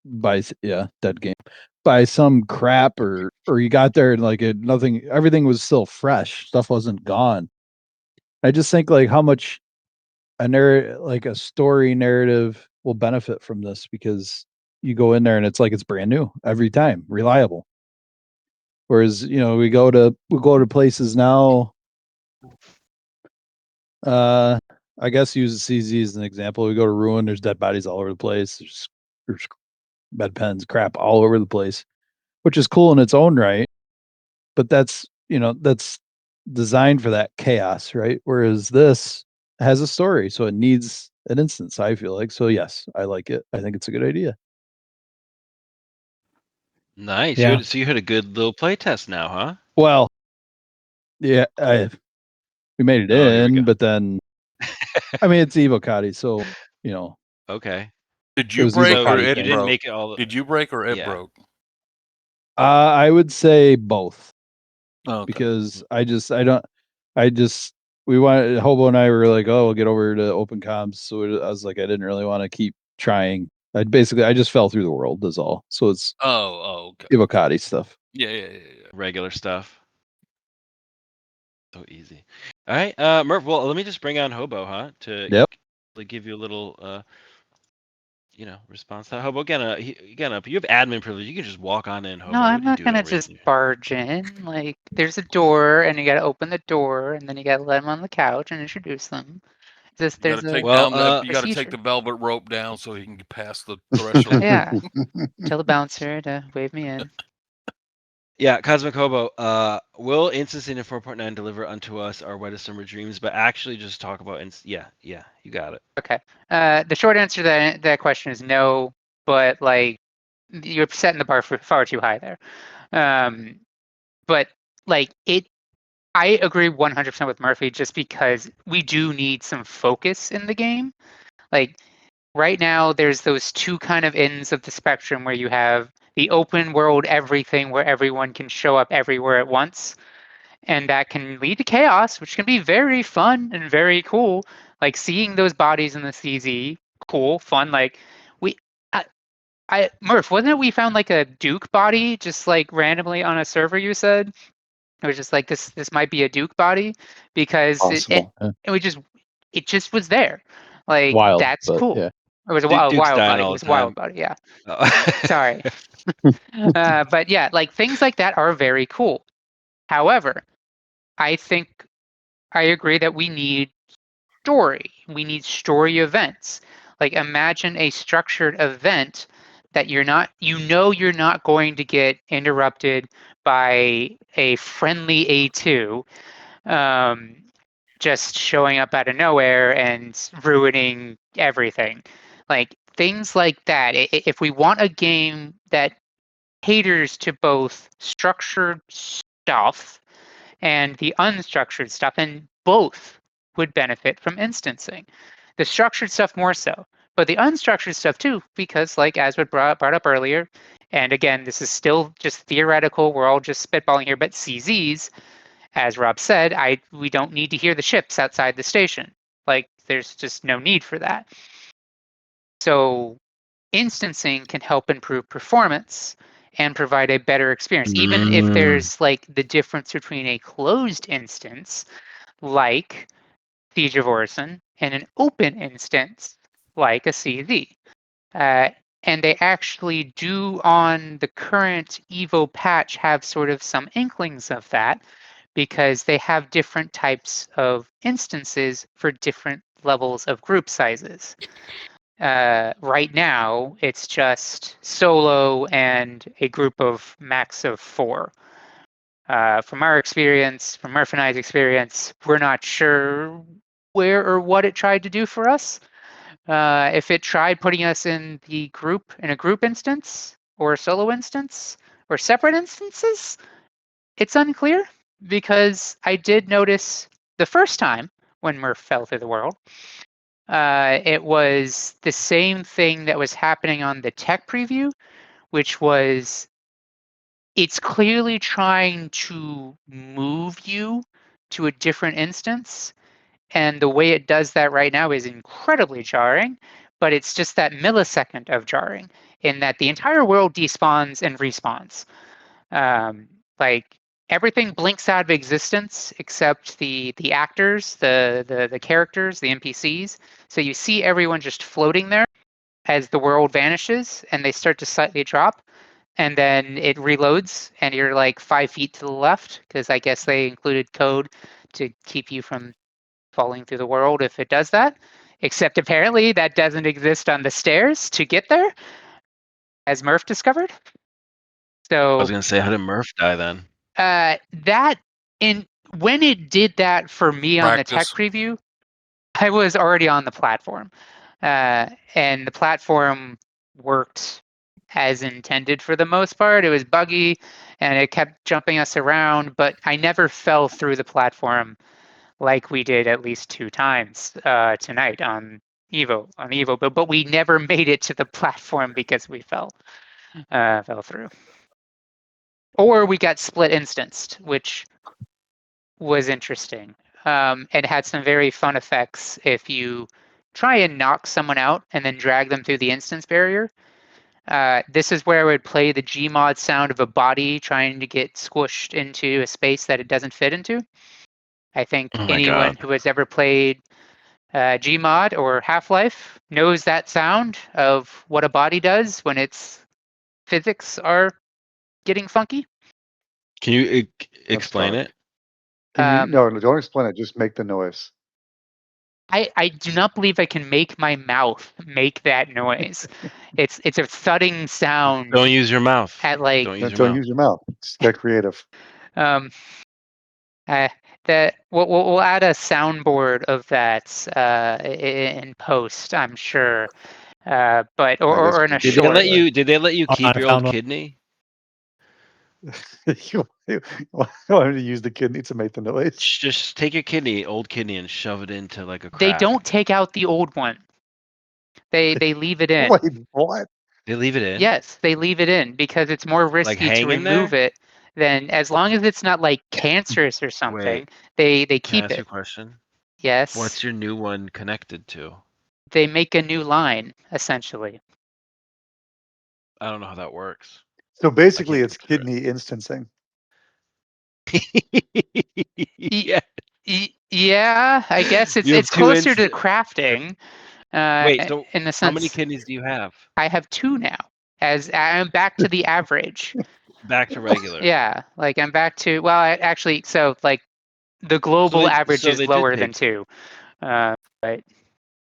by dead game, by some crap, or you got there and like everything was still fresh, stuff wasn't gone. I just think like how much a story narrative will benefit from this, because you go in there and it's like it's brand new every time, reliable. Whereas, we go to places now, I guess use the CZ as an example. We go to Ruin, there's dead bodies all over the place. There's bed pens, crap all over the place, which is cool in its own right. But that's designed for that chaos, right? Whereas this has a story, so it needs an instance, I feel like. So yes, I like it. I think it's a good idea. Nice. Yeah. So you had a good little play test now, huh? Well, yeah, we made it Oh, here we go. in, but then I mean it's EVOCATI, so Okay. Did it you was break So or EVOCATI you it thing. didn't broke? make it all. Did you break or it Yeah. broke? I would say both, Okay. because I just we wanted Hobo and I were like, oh, we'll get over to open comms. So I was like, I didn't really want to keep trying. I just fell through the world, is all. So it's Okay. EVOCATI stuff. Yeah. Regular stuff. So easy. All right, Murph. Well, let me just bring on Hobo, huh? To Yep. give you a little, response. Hobo, again, up. You have admin privilege. You can just walk on in, Hobo. No, What I'm are you not gonna doing, just raising your- barge in. Like, there's a door, and you gotta open the door, and then you gotta let them on the couch and introduce them. You got There's to take a Well, down that. You got to take procedure. the velvet rope down so he can get past the threshold. Yeah. Tell the bouncer to wave me in. Yeah, Cosmic Hobo. Will instancing in 4.9 deliver unto us our wettest summer dreams? But actually, just talk about yeah, you got it. Okay. The short answer to that question is no, but like you're setting the bar far too high there. But like I agree 100% with Murphy, just because we do need some focus in the game. Like right now, there's those two kind of ends of the spectrum where you have the open world everything where everyone can show up everywhere at once. And that can lead to chaos, which can be very fun and very cool. Like seeing those bodies in the CZ, cool, fun. Like we, Murph, wasn't it we found like a Duke body just like randomly on a server? You said it was just like this might be a Duke body because Possible. Yeah. and it just was there. Like Wild, that's but cool. yeah. It was a Duke's wild dying body. It all was the a wild time. body. Yeah. Oh. Sorry. But yeah, like things like that are very cool. However, I think I agree that we need story. We need story events. Like imagine a structured event that you're not going to get interrupted by a friendly A2 um, just showing up out of nowhere and ruining everything. Like things like that. If we want a game that caters to both structured stuff and the unstructured stuff, and both would benefit from instancing. The structured stuff more so, but the unstructured stuff too, because like as we brought up earlier, and again, this is still just theoretical, we're all just spitballing here, but CZs, as Rob said, we don't need to hear the ships outside the station. Like there's just no need for that. So instancing can help improve performance and provide a better experience, even if there's like the difference between a closed instance like Siege of Orison and an open instance like a CZ. Uh, and they actually do on the current Evo patch have sort of some inklings of that, because they have different types of instances for different levels of group sizes. Right now, it's just solo and a group of max of 4. From our experience, from Murph and I's experience, we're not sure where or what it tried to do for us. If it tried putting us in a group instance, or a solo instance, or separate instances, it's unclear, because I did notice the first time when Murph fell through the world, it was the same thing that was happening on the tech preview, which was it's clearly trying to move you to a different instance. And the way it does that right now is incredibly jarring, but it's just that millisecond of jarring. in that the entire world despawns and respawns. Like everything blinks out of existence except the actors, the characters, the NPCs. So you see everyone just floating there as the world vanishes, and they start to slightly drop, and then it reloads, and you're like 5 feet to the left, because I guess they included code to keep you from falling through the world if it does that. Except apparently that doesn't exist on the stairs to get there, as Murph discovered. I was So gonna say, how did Murph die then? when it did that for me on the tech Practice. preview, I was already on the platform, and the platform worked as intended for the most part. It was buggy, and it kept jumping us around, but I never fell through the platform like we did at least 2 times tonight on Evo. But we never made it to the platform because we fell through, or we got split instanced, which was interesting, and had some very fun effects if you try and knock someone out and then drag them through the instance barrier. This is where I would play the Gmod sound of a body trying to get squished into a space that it doesn't fit into. I think Oh my anyone God. who has ever played Gmod or Half-Life knows that sound of what a body does when its physics are getting funky. Can you explain dark. it? Can you? Um, No, don't explain it. Just make the noise. I do not believe I can make my mouth make that noise. It's a thudding sound Don't use your mouth. at like Don't use your Don't mouth. use your mouth. Just get creative. um that we'll add a soundboard of that in post, I'm sure. But That is or in a pretty Did they good, by let the short. way. you? Did they let you Oh, keep I your found old one. kidney? You wanted to use the kidney to make the noise. Just take your kidney, old kidney, and shove it into like a They crack. don't take out the old one. They leave it in. Wait, what? They leave it in. Yes, they leave it in because it's more Like risky to hanging remove there. it than, as long as it's not like cancerous or something, Wait, they can I keep ask you a it. question? Yes. What's your new one connected to? They make a new line, essentially. I don't know how that works. So basically, can't it's picture kidney instancing. Yeah. Yeah, I guess You have it's two closer to instant. crafting, Wait, so in the how many sense kidneys do you have? I have 2 now, as I'm back to the average. Back to regular. Yeah, like I'm back to, well, actually, so like the global average So is they did lower than take. 2. But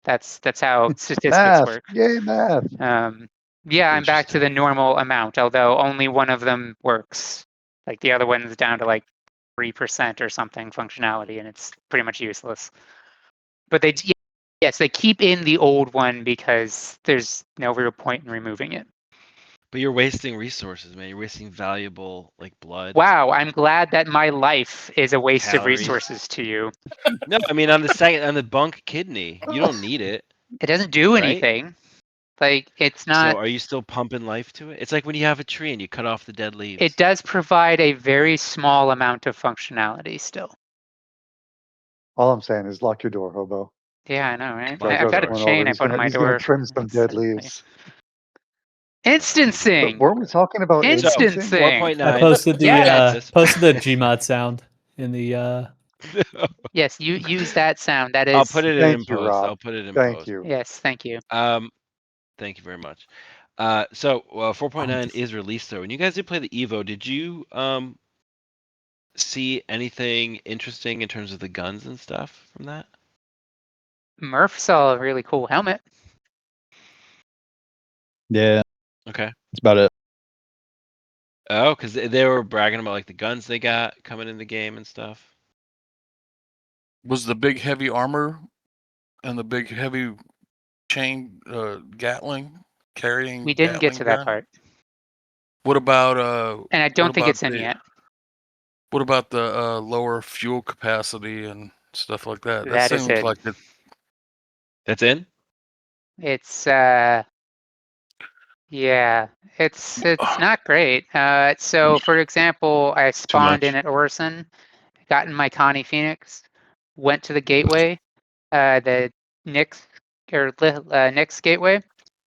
that's how statistics Math. work. Yay, math. Yeah, I'm back to the Interesting. normal amount, although only one of them works. Like the other one's down to like 3% or something functionality, and it's pretty much useless. But yes, they keep in the old one because there's no real point in removing it. But you're wasting resources, man. You're wasting valuable like blood, Wow, I'm glad that my life is a waste of calories. resources to you. No, I mean on the bunk kidney, you don't need it, It doesn't do right? anything. Like it's So not. are you still pumping life to it? It's like when you have a tree and you cut off the dead leaves. It does provide a very small amount of functionality still. All I'm saying is lock your door, hobo. Yeah, I know, right? Lock I've your got a door. chain I put on my He's gonna door. trim some dead leaves. But Instancing. weren't we talking about instancing? Instancing. 4.9. I posted the Yes. posted the Gmod sound in the Yes, you use that sound. That I'll is. put it in Thank you, post. Rob. I'll put it in Thank post. you. Yes, thank you. Thank you very much. So 4.9 is released though. When you guys did play the Evo, did you see anything interesting in terms of the guns and stuff from that? Murph saw a really cool helmet. Yeah, Okay. that's about it. Oh, because they were bragging about like the guns they got coming in the game and stuff. Was the big heavy armor and the big heavy chain Gatling carrying We didn't get Gatling to that gun? part, What about and I what don't think about it's in the yet. what about the lower fuel capacity and stuff like that? That That is seems it. like it. That's in? It's yeah, it's not great. So for example, I spawned in much. at Orison, got in my Connie Phoenix, went to the gateway, the Nyx Nyx gateway,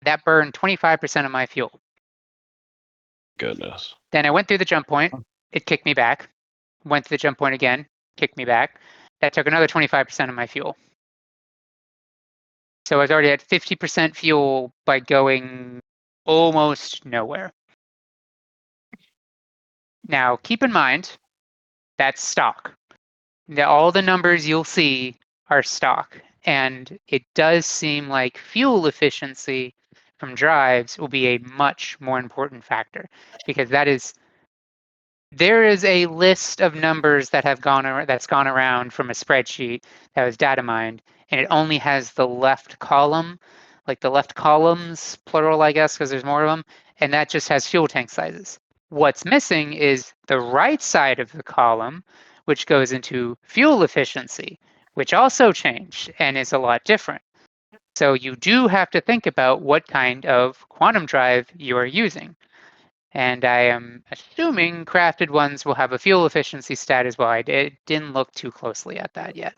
That burned 25% of my fuel. Goodness. Then I went through the jump point. It kicked me back. Went to the jump point again. Kicked me back. That took another 25% of my fuel. So I was already at 50% fuel by going almost nowhere. Now, keep in mind, that's stock. All the numbers you'll see are stock. And it does seem like fuel efficiency from drives will be a much more important factor, because there is a list of numbers that have gone around from a spreadsheet that was data mined, and it only has the left column, like the left columns, plural, I guess, because there's more of them, and that just has fuel tank sizes. What's missing is the right side of the column, which goes into fuel efficiency, which also changed and is a lot different. So you do have to think about what kind of quantum drive you are using. And I am assuming crafted ones will have a fuel efficiency stat as well. I didn't look too closely at that yet.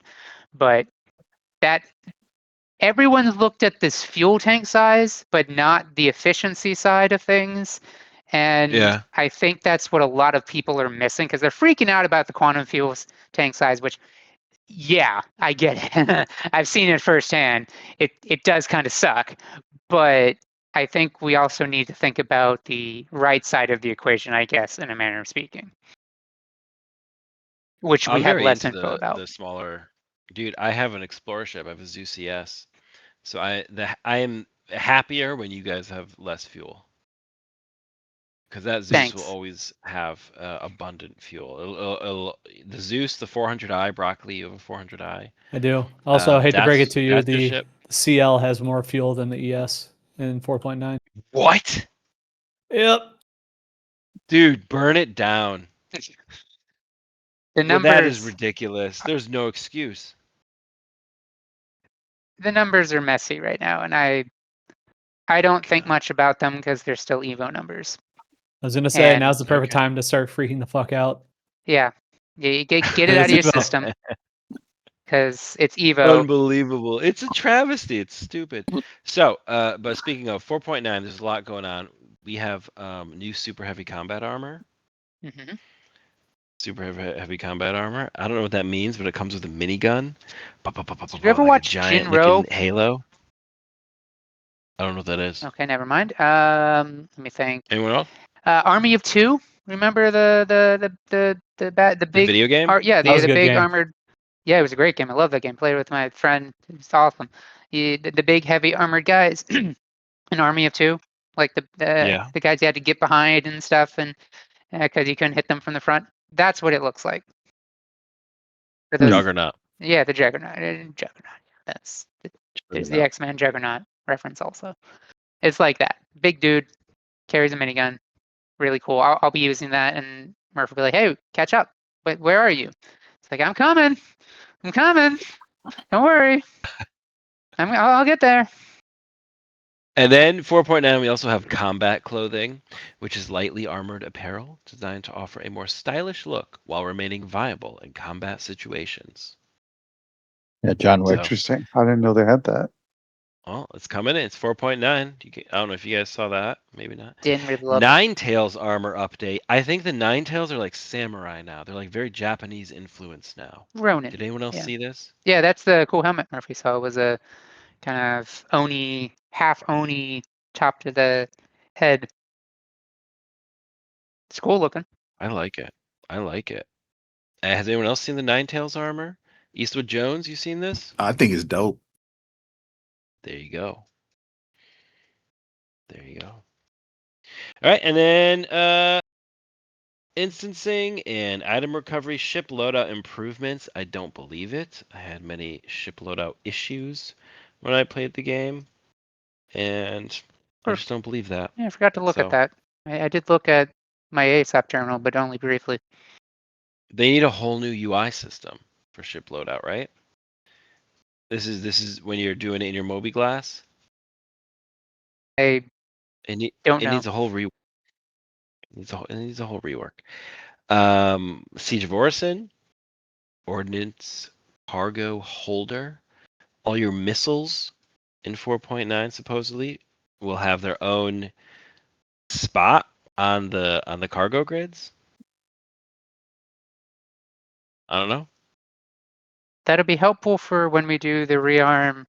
But that everyone's looked at this fuel tank size, but not the efficiency side of things. And Yeah. I think that's what a lot of people are missing, because they're freaking out about the quantum fuel tank size, which, yeah, I get it. I've seen it firsthand. It does kind of suck. But I think we also need to think about the right side of the equation, I guess, in a manner of speaking, which we I'm have very less into info about. the smaller. Dude, I have an explorer ship. I have a Zeus CS. So I am happier when you guys have less fuel. Because that Zeus will Thanks. always have abundant fuel. The Zeus, the 400i, broccoli, you have a 400i. I do. Also, I hate to break it to you, that's your the ship. CL has more fuel than the ES in 4.9. What? Yep. Dude, burn it down. The Well, that is numbers, ridiculous. There's no excuse. the numbers are messy right now, and I don't think God. much about them because they're still Evo numbers. I was gonna say And now's the perfect Okay. time to start freaking the fuck out. yeah, you get it out of your Evo. system because it's Evo. Unbelievable. It's a travesty. It's stupid. So, but speaking of 4.9, there's a lot going on. We have new super heavy combat armor. Mhm. Super heavy combat armor. I don't know what that means, but it comes with a minigun. Did you ever Like a watch giant, Jinro? like in Halo. I don't know what that is. Okay, never mind. Let me think. Anyone else? Army of Two. Remember the The big video game? yeah, That was a the good big game. armored. Yeah, it was a great game. I love that game. Played it with my friend. It's awesome. The big heavy armored guys in Army of Two, like Yeah. the guys you had to get behind and stuff, and because you couldn't hit them from the front. That's what it looks like. For those, Juggernaut. yeah, the Juggernaut. Juggernaut. There's the X-Men Juggernaut reference also. It's like that. Big dude carries a minigun. Really cool. I'll be using that, and Murph will be like, "Hey, catch up. But where are you?" It's like, "I'm coming. I'm coming. Don't worry. I'll get there." And then 4.9, we also have combat clothing, which is lightly armored apparel designed to offer a more stylish look while remaining viable in combat situations. Yeah, John Wick. So, Interesting. I didn't know they had that. well, it's coming in. It's 4.9. I don't know if you guys saw that. Maybe not. Didn't really love it. Nine Tails armor update. I think the Nine Tails are like samurai now. They're like very Japanese influenced now. Ronin. Did anyone else Yeah. see this? Yeah, that's the cool helmet Murphy saw. It was a kind of Oni, half Oni, top to the head. It's cool looking. I like it. I like it. Has anyone else seen the Nine Tails armor? Eastwood Jones, you seen this? I think it's dope. There you go. There you go. All right, and then instancing and item recovery, ship loadout improvements. I don't believe it. I had many ship loadout issues when I played the game, and I just don't believe that. Yeah, I forgot to look So- at that. I did look at my ASAP terminal, but only briefly. They need a whole new UI system for ship loadout, right? This is when you're doing it in your Moby Glass. I It don't know. needs a whole rework. It needs a whole rework. Siege of Orison, Ordnance Cargo Holder, all your missiles in 4.9 supposedly will have their own spot on the cargo grids. I don't know. That'll be helpful for when we do the rearm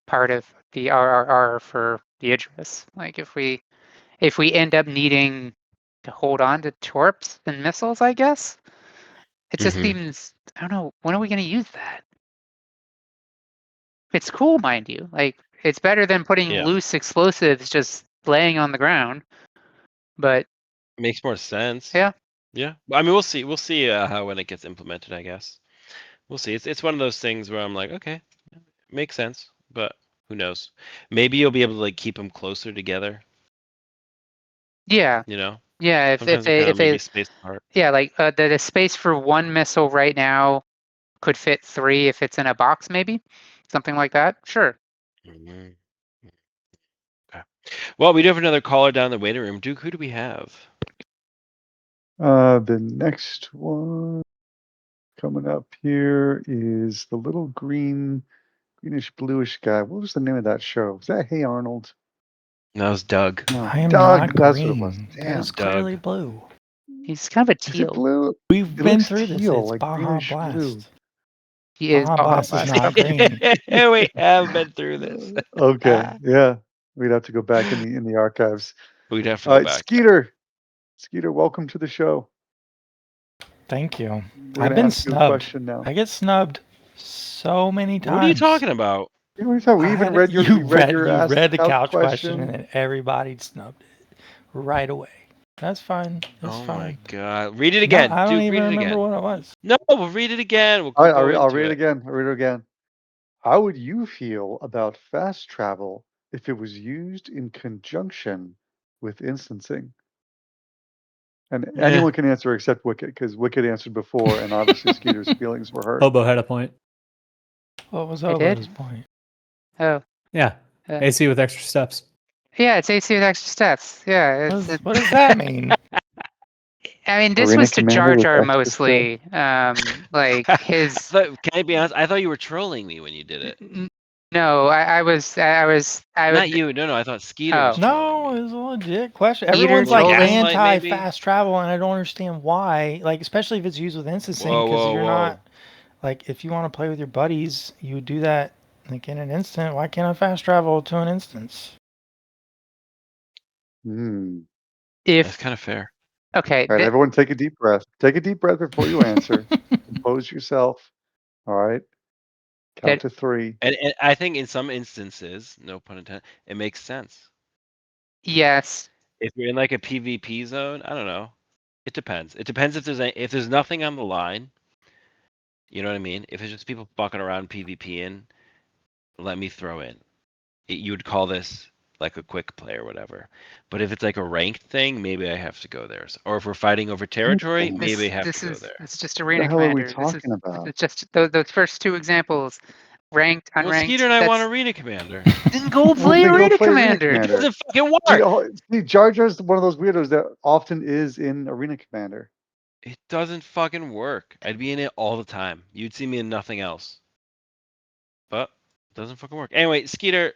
part of the RRR for the Idris. Like if we end up needing to hold on to torps and missiles, I guess it just seems, I don't know, when are we going to use that? It's cool, mind you. Like it's better than putting Yeah. loose explosives just laying on the ground. But Makes more sense. yeah, Yeah. I mean, we'll see. We'll see how when it gets implemented. I guess we'll see. It's one of those things where I'm like, okay, makes sense, but who knows? Maybe you'll be able to like keep them closer together. yeah, You know, yeah. If sometimes they they're kind if of they maybe spaced apart. yeah, like the space for one missile right now could fit 3 if it's in a box, maybe something like that. Sure. Mhm. Okay. Well, we do have another caller down in the waiting room. Duke, who do we have? The next one coming up here is the little greenish bluish guy. What was the name of that show? Was that Hey Arnold? That was Doug. No, I am Doug. not That's what it was. green. That Damn. is clearly Doug. blue. He's kind of a Is it teal. blue? We've It been looks through this. teal, It's like Baja greenish Blast. blue. He is Baja Baja Blast is Blast. not green. We have been through this. Okay, yeah. We'd have to go back in the archives. We'd have to All go right, back. Skeeter. Skeeter, welcome to the show. Thank you. We're I've gonna been ask you a snubbed. question now. I get snubbed so many times. What are you talking about? What are you talking? We even read your you we read read your you ask read the couch question. question and then everybody snubbed it right away. That's fine. That's Oh fine. my god! Read it No, again, I don't Duke. even Read it remember again. what it was. No, we'll read it again. We'll All right, go I'll into read it it. again. I'll read it again. How would you feel about fast travel if it was used in conjunction with instancing? And anyone can answer except Wicket, because Wicket answered before, and obviously Skeeter's feelings were hurt. Hobo had a point. What was I did? Obo's point? Oh, Yeah, AC with extra steps. yeah, it's AC with extra steps. Yeah, What does that mean? I mean, this Arena was to commander Jar with Jar extra mostly. Like his. Can I be honest? I thought you were trolling me when you did it. No, I was. I Not would. you. No. I thought Skeeter was Oh. trolling No, me. it was a legit question. Skeeter Everyone's like trolling? Gaslight, maybe? anti-fast travel, and I don't understand why. Like, especially if it's used with instancing, Whoa, because whoa, you're whoa. not like if you want to play with your buddies, you would do that like in an instant. Why can't I fast travel to an instance? Hmm. That's If kind of fair. okay, All right, everyone take a deep breath. Take a deep breath before you answer. Compose yourself. All right. Count to 3. And I think in some instances, no pun intended, it makes sense. yes, If you're in like a PvP zone, I don't know. It depends. It depends if there's nothing on the line. You know what I mean? If it's just people bucking around PvPing, let me throw in. You would call this like a quick play or whatever. But if it's like a ranked thing, maybe I have to go there. Or if we're fighting over territory, maybe I have to go there. It's just What arena the hell are we commander. talking about? It's just those first 2 examples, ranked, unranked. Well, Skeeter and I want Arena Commander. Then go Well, play then go arena play Arena commander. It Commander. doesn't fucking work. See, Jar Jar's one of those weirdos that often is in Arena Commander. It doesn't fucking work. I'd be in it all the time. You'd see me in nothing else. But it doesn't fucking work. Anyway, Skeeter,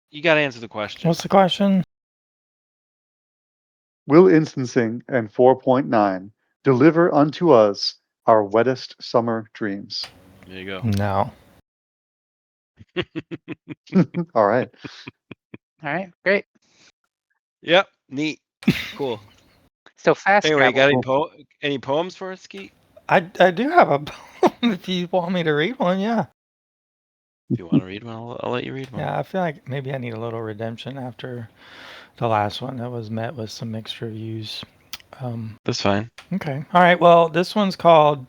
you got to answer the question. What's the question? Will instancing and 4.9 deliver unto us our wettest summer dreams? There you go. No. All right. All right, great. Yep, neat, cool. So fast Anyway, travel. got any poems for us, Skeet? I do have a poem if you want me to read one, yeah. If you want to read one, I'll let you read one. Yeah, I feel like maybe I need a little redemption after the last one that was met with some mixed reviews. That's fine. Okay. All right. Well, this one's called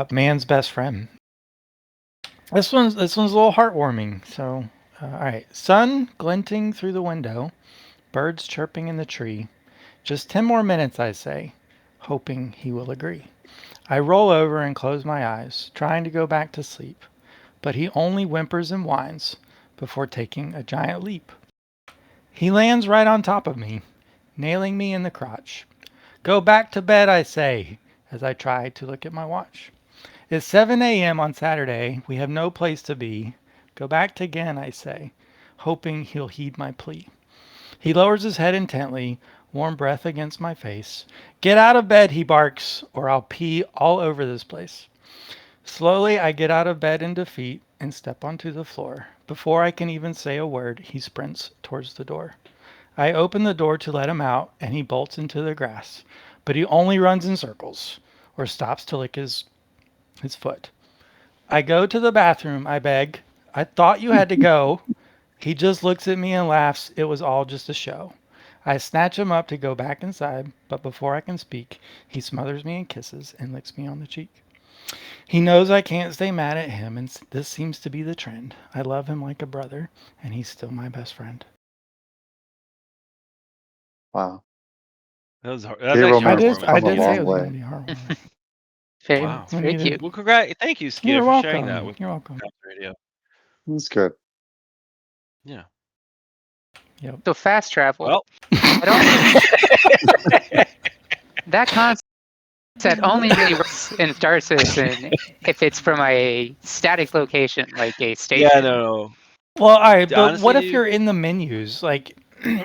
Man's Best Friend. This one's a little heartwarming. So, all right. Sun glinting through the window, birds chirping in the tree. Just 10 more minutes, I say, hoping he will agree. I roll over and close my eyes, trying to go back to sleep, but he only whimpers and whines before taking a giant leap. He lands right on top of me, nailing me in the crotch. Go back to bed, I say, as I try to look at my watch. It's 7 a.m. on Saturday. We have no place to be. Go back again, I say, hoping he'll heed my plea. He lowers his head intently, warm breath against my face. Get out of bed, he barks, or I'll pee all over this place. Slowly, I get out of bed in defeat and step onto the floor. Before I can even say a word, he sprints towards the door. I open the door to let him out, and he bolts into the grass. But he only runs in circles, or stops to lick his foot. I go to the bathroom, I beg. I thought you had to go. He just looks at me and laughs. It was all just a show. I snatch him up to go back inside, but before I can speak, he smothers me in kisses and licks me on the cheek. He knows I can't stay mad at him, and this seems to be the trend. I love him like a brother, and he's still my best friend. Wow. That was hard. Gay That's actually romance has heartwarming. I come a did say long it was way. going to be heartwarming. Very, Wow. it's very cute. Well, thank you, Skeeter, You're for welcome. sharing that with You're welcome. Cops Radio. That's good. Yeah. Yep. So fast travel. Well, That concept only really works in Star Citizen if it's from a static location, like a station. yeah, no. Well, all right, but Honestly, what if dude- you're in the menus, like,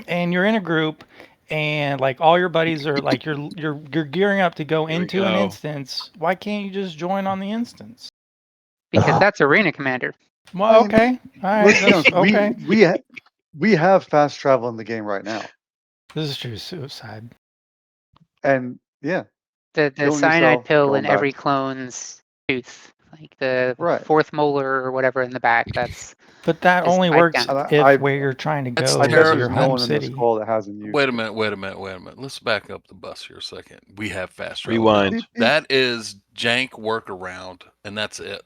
and you're in a group, and like all your buddies are like you're gearing up to go Here we into an go. instance? Why can't you just join on the instance? Because that's Arena Commander. Well, I mean, okay, all right, Let's be that's, honest, okay. we have fast travel in the game right now, This is true. Suicide. and yeah, The killing cyanide yourself, pill going in every back. clone's tooth, like the Right. fourth molar or whatever in the back. That's But that It's only piped works down. And I if where you're trying to That's go I is bet terrible. your there's no home one in this city. call that hasn't used Wait a it. minute. Let's back up the bus here a second. We have fast travel. Rewind. now. That is jank workaround, and that's it.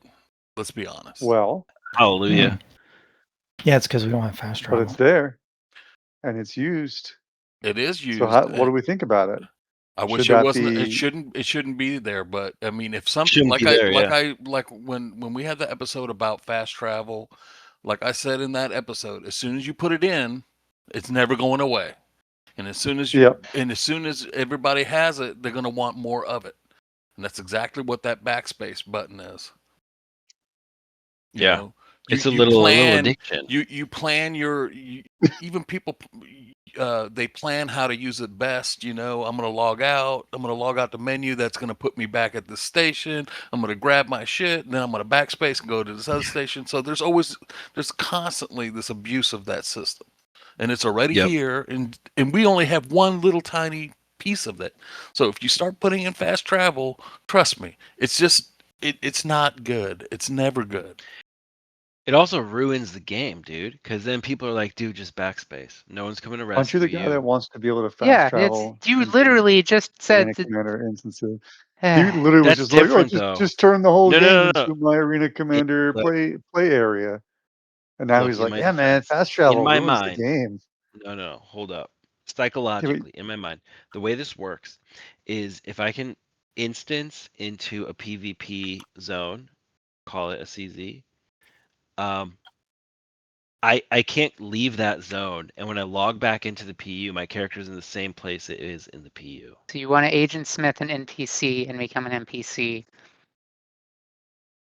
Let's be honest. Well, Hallelujah. Yeah, it's because we don't have fast but travel. it's there, and it's used. It is used. So what do we think about it? I wish should it that wasn't. It be- shouldn't be there. But I mean, if something Shouldn't like be there, yeah. like when we had the episode about fast travel, like I said in that episode, as soon as you put it in, it's never going away. And as soon as Yep. as soon as everybody has it, they're going to want more of it. And that's exactly what that backspace button is. You Yeah. know, It's you a little plan, addiction. you plan even people they plan how to use it best. I'm going to log out. I'm going to log out the menu. That's going to put me back at the station. I'm going to grab my shit, and then I'm going to backspace and go to this other station. So there's constantly this abuse of that system, and it's already Yep. here, and we only have one little tiny piece of it. So if you start putting in fast travel, trust me, it's just it's not good. It's never good. It also ruins the game, dude, because then people are like, dude, just backspace. No one's coming to Aren't you rescue the guy that wants to be able to fast yeah. travel? You into literally just said Arena that. Commander instances. He literally was That's just like, "Oh, different, though. just turn the whole No, game no, no, into my Arena Commander look. play area." And now Look, he's in like, my "Yeah, man, defense, fast travel in my ruins mind, the game." no, hold up. Psychologically, in my mind, the way this works is if I can instance into a PvP zone, call it a CZ, I can't leave that zone, and when I log back into the PU, my character's in the same place it is in the PU. So you want to Agent Smith an NPC and become an NPC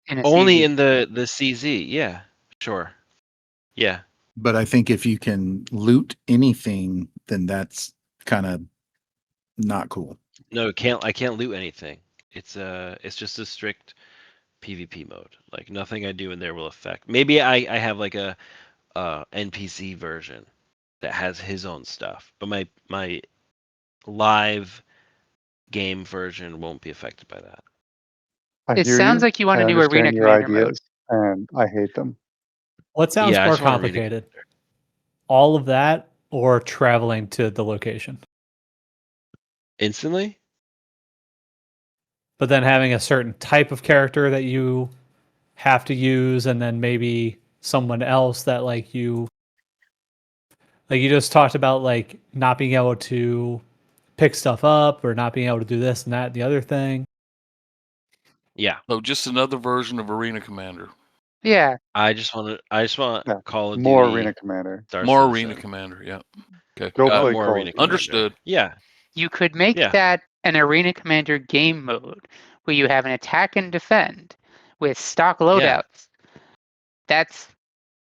in a Only CZ. in the CZ, yeah, sure, yeah. But I think if you can loot anything, then that's kind of not cool. No, I can't loot anything. It's just a strict PvP mode. Like nothing I do in there will affect. Maybe I have like a NPC version that has his own stuff, but my live game version won't be affected by that. I It hear sounds you. like you want I to do Arena understand your Commander mode. ideas, and I hate them. What sounds Yeah, I more just want to read it. complicated? All of that or traveling to the location? Instantly? But then having a certain type of character that you have to use, and then maybe someone else that like you just talked about, like not being able to pick stuff up or not being able to do this and that and the other thing. Yeah. So just another version of Arena Commander. Yeah. I just want Yeah, Call of more Duty, Arena Commander. Star More Citizen. Arena Commander, yeah. Okay. Go got it. play more Call Arena of Duty. Commander. Understood. Yeah. You could make Yeah. that an Arena Commander game mode where you have an attack and defend with stock loadouts. That's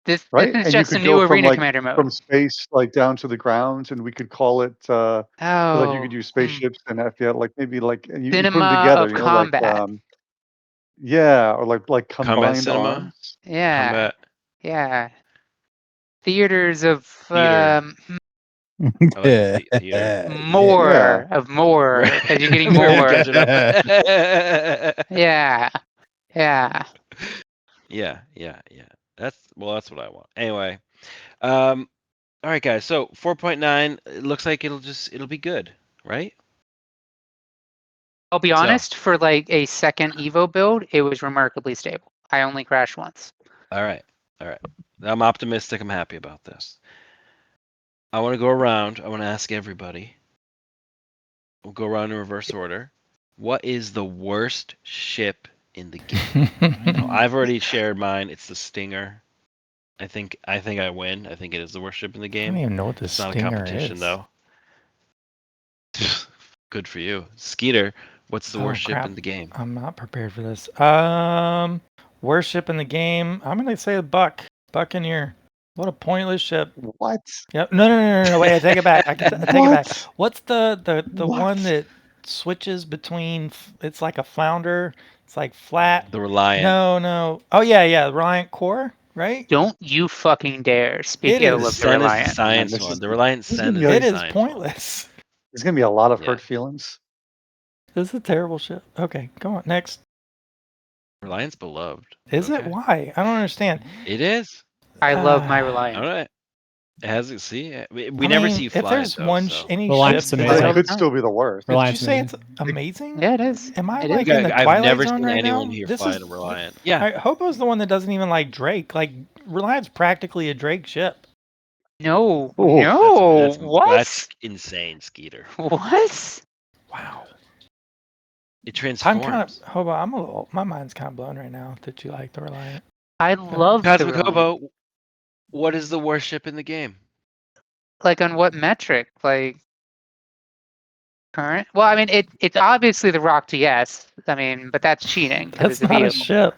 This right? is And you just a could new go from arena like commander mode. from space like down to the ground, and we could call it like you Oh, could use spaceships and FPL, like maybe like and you put them cinema together, of you know, like combat. yeah, or like Combat combined cinema. arms. Yeah, Combat yeah. Theaters of theater. I like the theater. Yeah. more of more because you're getting more. Catching up. Yeah, yeah. Yeah. That's what I want. Anyway, all right, guys. So 4.9. It looks like it'll be good, right? I'll be So- honest. For like a second Evo build, it was remarkably stable. I only crashed once. All right. I'm optimistic. I'm happy about this. I want to go around. I want to ask everybody. We'll go around in reverse order. What is the worst ship in the game? Now, I've already shared mine. It's the Stinger. I think I win. I think it is the worst ship in the I game. don't even know what the It's not a Stinger competition is. though. Good for you, Skeeter. What's the Oh, worst ship crap. in the game? I'm not prepared for this. Worst ship in the game. I'm gonna say a Buccaneer. What a pointless ship. What? Yep. No. Wait, I take it back. I take it back. What? What's the What? one that switches between? It's like a flounder. It's like flat. The Reliant. No. Oh yeah. Reliant core, right? Don't you fucking dare speak It ill is. The of the Sun is the Reliant. science this one. is- The Reliant this is Sun is gonna the It is science one. pointless. There's gonna be a lot of Yeah. hurt feelings. This is a terrible ship. Okay, come on. Next. Reliant's beloved. Is it? Okay. Why? I don't understand. It is. I love my Ah. All Reliant. right. It has it. See, we I never mean, see you if fly. there's though, one so. any Reliant's ship But amazing. that it I, could still be the worst. did you Reliant's say amazing. it's amazing? Yeah, it is. Am I It like is. in the I've Twilight never Zone seen right anyone now? here This fly is in a Reliant. Yeah. All right, Hobo's the one that doesn't even like Drake. Like Reliant's practically a Drake ship. No, Oh, no. That's What? insane, Skeeter. What? Wow. It I'm transforms. kind of Hobo. My mind's kind of blown right now that you like the Reliant. I love the Cosmic Reliant. Hobo, what is the worst ship in the game? Like on what metric? Like current? Well, I mean, it's obviously the Rock TS. I mean, but that's cheating. 'Cause That's it's a not a vehicle. ship.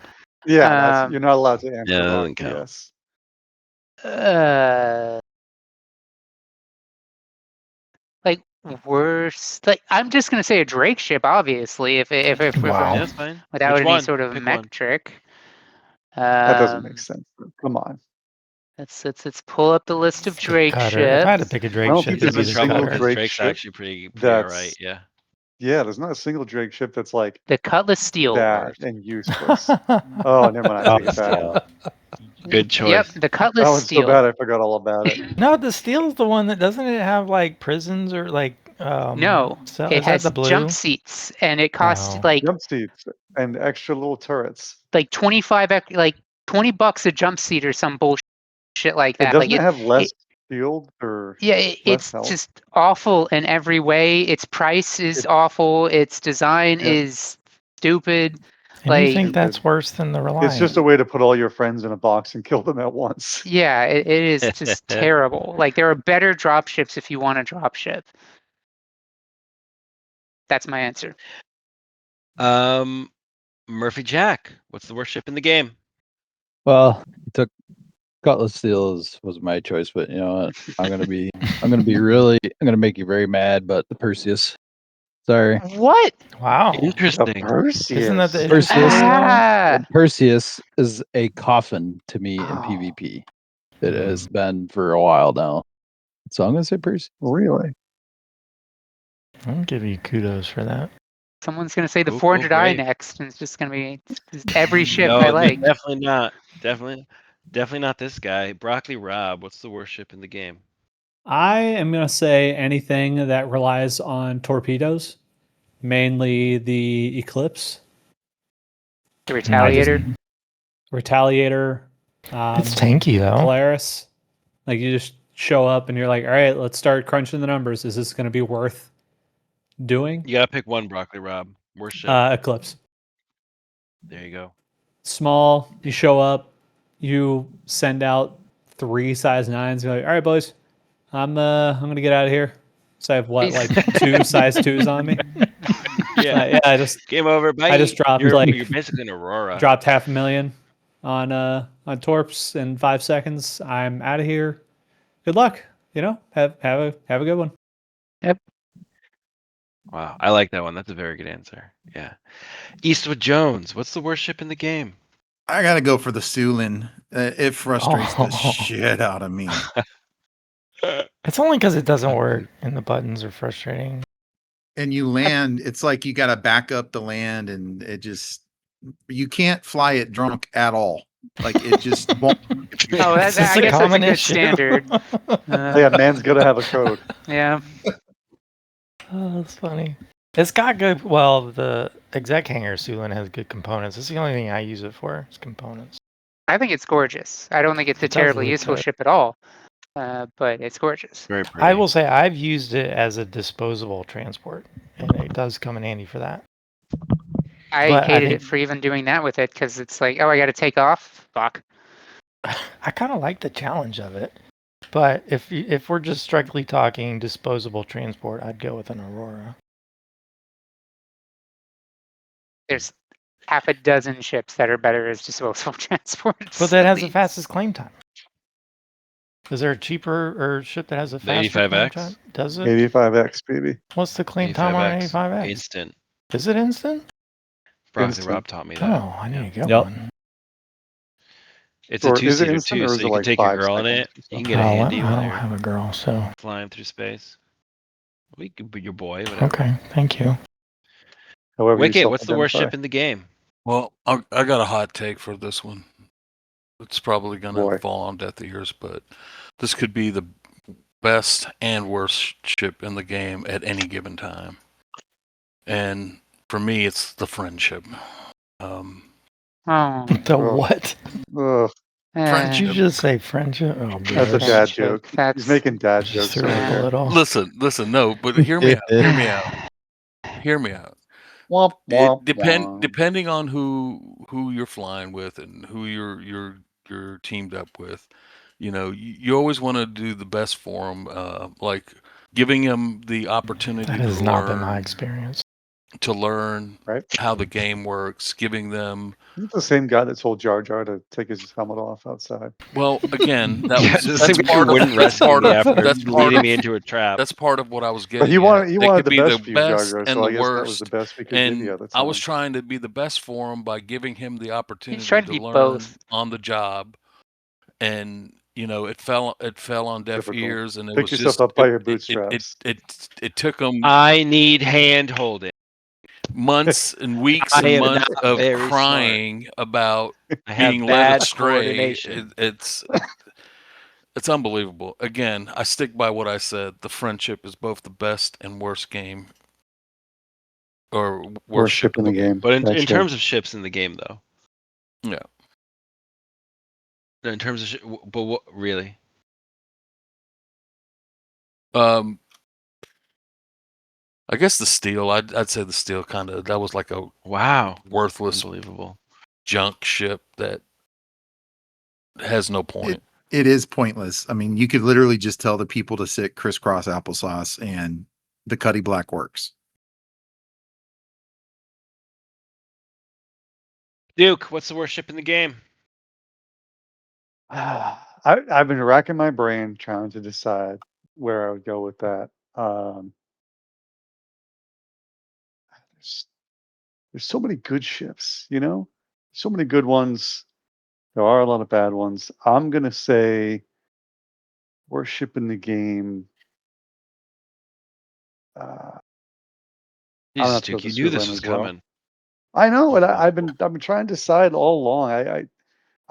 Yeah, Um, you're not allowed to answer. Yeah, that wrong. doesn't count. Yes. Like worst. Like I'm just gonna say a Drake ship, obviously. If Wow. Yeah, that's fine. without Which any one? sort of Pick one. metric. That doesn't make sense. Come on. Let's pull up the list of It's the Drake cutter. If I had to ships. pick a I Drake don't ship, think it'd there's be a the single cutter. Drake Drake's ship actually pretty that's- alright. Yeah. Yeah, there's not a single Drake ship that's like The Cutlass Steel. that and useless. Oh, never mind. I take it back. Good choice. Yep, the Cutlass That one's Steel. so bad I forgot all about it. No, the Steel's the one that doesn't it have like prisons or like No, so, it is that has the blue? jump seats, and it costs Oh. like Jump seats and extra little turrets. 25, like $20 a jump seat or some bullshit like It that. doesn't Like have less shield or yeah, less it's health. just awful in every way. Its price is It- awful. Its design Yeah. is stupid. And you like- think that's worse than the Reliant? It's just a way to put all your friends in a box and kill them at once. Yeah, it is just terrible. Like there are better drop ships if you want a drop ship. That's my answer. Murphy Jack, what's the worst ship in the game? Well, he took Cutlass Steel was my choice, but you know what? I'm gonna make you very mad, but the Perseus. Sorry. What? Wow. The Interesting. Perseus. Isn't that the Perseus. interesting one? Ah, Perseus is a coffin to me in Oh. PvP. It has been for a while now. So I'm gonna say Perseus. Really? I'll give you kudos for that. someone's gonna say the Cool, 400i great. next, and it's just gonna be just every ship No, I like. definitely not. Definitely not this guy. Broccoli Rob, what's the worst ship in the game? I am going to say anything that relies on torpedoes, mainly the Eclipse, The Retaliator. Retaliator, It's tanky though. Polaris. Like you just show up and you're like, all right, let's start crunching the numbers. Is this going to be worth doing? You gotta pick one, Broccoli Rob. Worst ship. Eclipse. There you go. Small. You show up. You send out 3 size 9s. You're like, all right, boys, I'm gonna get out of here. So I have what, like 2 size 2s on me? Yeah. Yeah. I just Game over. Bye. I just dropped, you're like- basically an Aurora. dropped $500,000. on Torps in 5 seconds. I'm out of here. Good luck. Have a good one. Wow, I like that one. That's a very good answer. Yeah. Eastwood Jones, what's the worst ship in the game? I gotta go for the Sulin. It frustrates the Oh. shit out of me. It's only because it doesn't work and the buttons are frustrating. And you land, it's like you gotta back up the land, and you can't fly it drunk at all. Like it just won't. Oh, Is this I a guess that's a common good issue? standard. Yeah, man's gonna have a code. Yeah. Oh, that's funny. It's got good. Well, the exec hangar Sulin has good components. It's the only thing I use it for. Is components. I think it's gorgeous. I don't think it's a It does terribly look useful good. ship at all, but it's gorgeous. Very pretty. I will say I've used it as a disposable transport, and it does come in handy for that. I But I hated think- it for even doing that with it because it's like, oh, I got to take off. Fuck. I kind of like the challenge of it. But if we're just strictly talking disposable transport, I'd go with an Aurora. There's half a dozen ships that are better as disposable transports. But that has the Please. fastest claim time. Is there a cheaper or ship that has a The faster claim 85X? time? Does it? 85X, baby. What's the claim time on 85X, 85X? instant. Is it instant? Broccoli Instant. Rob taught me that. Oh, I need to get Yep. one. It's a Or is it two-seater instant, too, or so is it you can like take your 5 girl in seconds it. or You something? can get a handy I while don't you're have a girl, so flying through space. We could be your boy, whatever. okay. Thank you. However, you Wicket, what's the worst self-identify. ship in the game? Well, I got a hot take for this one. It's probably going to Boy. fall on deaf ears, but this could be the best and worst ship in the game at any given time. And for me, it's the friendship. Oh. The Ugh. what? Ugh, Did you Friendship. just say friendship? Oh, that's a BS. dad Friendship, joke. that's- He's making dad Just jokes threw over a here. little. Listen, no, but hear me out. Hear me out. Hear me out. Womp, womp, womp. Depending on who you're flying with and who you're teamed up with, you always want to do the best for them, like giving them the opportunity That has to not been my learn, experience. Right? how the game works, giving them. He's the same guy that told Jar Jar to take his helmet off outside. Well, again, Yeah, that's just say part you wouldn't of that's rescue part me of after that's part leading of me into a trap. that's part of what I was But getting he at. wanted They could the be best the for you, Jar best Jar. and So I the guess that was the worst. best we could give you And at the I time. was trying to be the best for him by giving him the opportunity trying to to be learn both. on the job, and it fell on deaf Typical. ears, and it Pick was yourself just up by your it bootstraps. took him I need hand holding. months and weeks I and am months not of very smart. crying about I have being led bad astray. coordination. It's unbelievable. Again, I stick by what I said. The friendship is both the best and worst game, or worst ship in the game. But in Gotcha. terms of ships in the game, though. Yeah. In terms of but what really? I guess the steel. I'd say the steel kind of that was like a Wow, worthless unbelievable. junk ship that has no point. It is pointless. I mean, you could literally just tell the people to sit crisscross applesauce, and the Cuddy Black works. Duke, what's the worst ship in the game? I've been racking my brain trying to decide where I would go with that. There's so many good ships, so many good ones. There are a lot of bad ones. I'm gonna say worst ship in the game. I'm gonna Jesus, have to go Duke, with you the knew this Sulin was as well. coming. I know, and I've been trying to decide all along.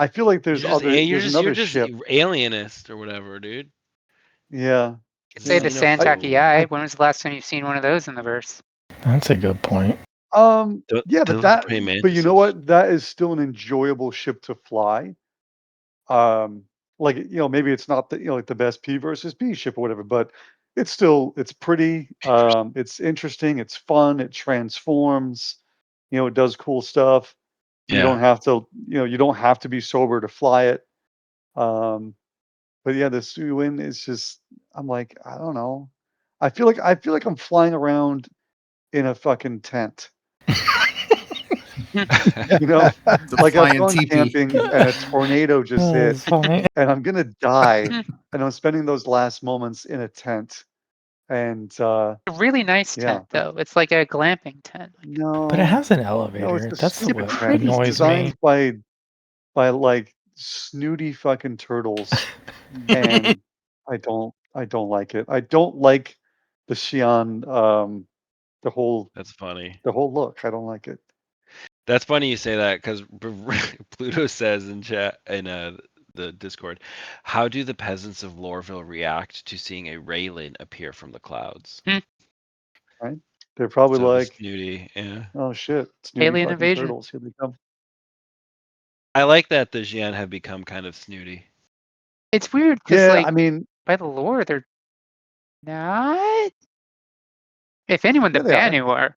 I feel like there's another ship. Alienist or whatever, dude. Yeah. Say the Xenophobe. Santaki Eye. When was the last time you've seen one of those in the verse? That's a good point. Yeah, but praying but you know mantises. what? That is still an enjoyable ship to fly. Like maybe it's not the like the best P versus P ship or whatever, but it's pretty. It's interesting. It's fun. It transforms. It does cool stuff. You don't have to. You don't have to be sober to fly it. But yeah, the Suin is just. I'm like, I don't know. I feel like I'm flying around in a fucking tent. You know, The like I've flying gone teepee. camping and a tornado just Oh, hit, that's funny. and I'm gonna die, and I'm spending those last moments in a tent, and A really nice yeah, tent, though. It's like a glamping tent. no, But it has an no, it's elevator. a That's stupid what tent. It's annoys designed me. by like snooty fucking turtles, and I don't like it. I don't like the Xi'an, the whole That's funny. look. I don't like it. That's funny you say that because Pluto says in chat in the Discord, how do the peasants of Lorville react to seeing a Railen appear from the clouds? Right? They're probably So the like, snooty, yeah. oh shit, snooty Alien fucking invasion. turtles. Here they come. I like that the Xian have become kind of snooty. It's weird because, Yeah, like, I mean, by the lore, they're not. If anyone, the yeah, they are. Banu are.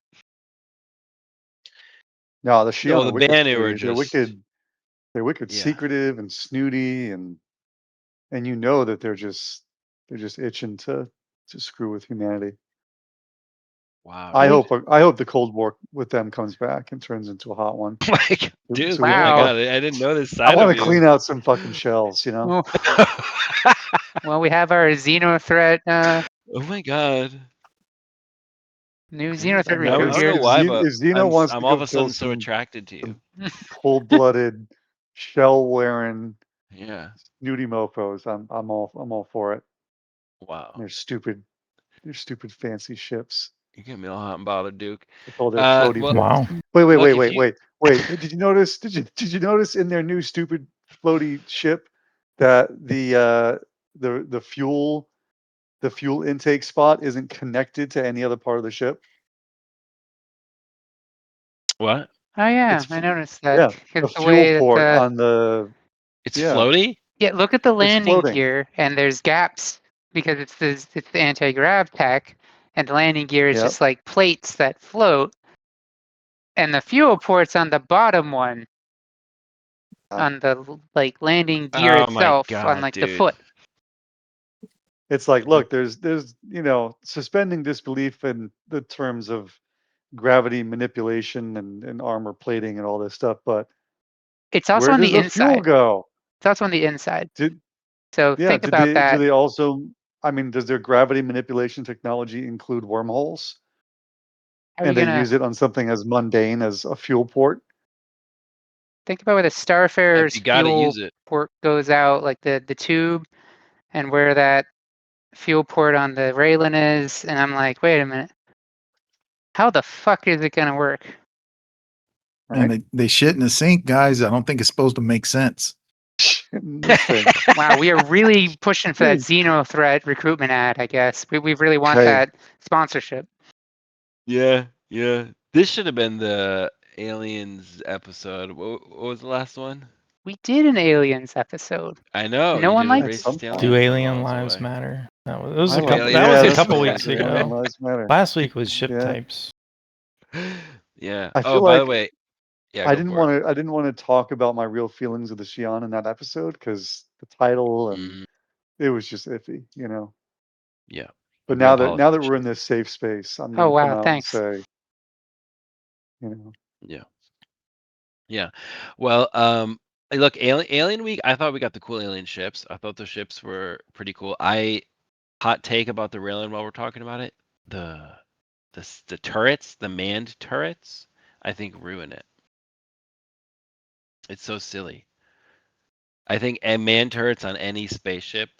No, the Xi'an No, are the wicked Banu are snooty. They're just wicked. They're wicked, yeah. secretive and snooty, and you know that they're just itching to screw with humanity. Wow. I Dude. hope the Cold War with them comes back and turns into a hot one. Like, dude, So we oh have my Wow. god, I didn't know this I side want of to you. clean out some fucking shells, you know. Well, we have our Xenothreat, Oh my god. new Crazy. Xenothreat I mean, I recruit don't know here. why, but If Xeno wants I'm to all go of a kill sudden so some attracted to you. cold-blooded, shell-wearing, Yeah. snooty mofos, I'm all for it. Wow. They're stupid. They're stupid fancy ships You get me all hot and bothered, Duke. with all their floaty Well, planes. Wow. look, if you Wait. Did you notice? Did you notice in their new stupid floaty ship that the fuel intake spot isn't connected to any other part of the ship? what? Oh yeah, It's I f- noticed that. yeah, the It's the fuel way port that. on the It's yeah, floaty? Yeah, look at the it's landing floating. gear, and there's gaps because it's the anti-grav tech, and the landing gear is Yep. just like plates that float, and the fuel port's on the bottom one, on the like landing gear Oh my itself, on god, like the dude. foot. It's like, look, there's suspending disbelief in the terms of gravity manipulation and armor plating and all this stuff, but It's also where on does the the fuel inside. go? It's also on the inside. Did So Yeah, think about do that. they also, I mean, does their gravity manipulation technology include wormholes? How are you And they gonna use it on something as mundane as a fuel port? think about where the If Starfarer's you gotta fuel use it. port goes out, like the tube, and where that fuel port on the Railen is, and I'm like, wait a minute, how the fuck is it gonna work? Right? And they shit in the sink, guys. I don't think it's supposed to make sense. This thing. Wow, we are really pushing for that Hey. Xenothreat recruitment ad, I guess. We really want Hey. that sponsorship. Yeah, yeah. This should have been the aliens episode. What was the last one? We did an aliens episode. I know. No you one did a liked At some racist point. Do alien alien miles lives away. matter? That was I a like couple. it. That was Yeah, a that's couple what it weeks is. Alien ago. lives matter. Last week was ship Yeah. types. Yeah. I Oh, feel by the like way, yeah, I go didn't for it. want to talk about my real feelings of the Xi'an in that episode because the title and Mhm. it was just iffy, you know. Yeah. But Real now that we're in politician. this safe space, I'm Oh gonna come wow, out and thanks. say, you know, Yeah. Yeah. Well, look, Alien Week, I thought we got the cool alien ships. I thought the ships were pretty cool. Hot take about the Railen while we're talking about it. The turrets, the manned turrets, I think ruin it. It's so silly. I think manned turrets on any spaceship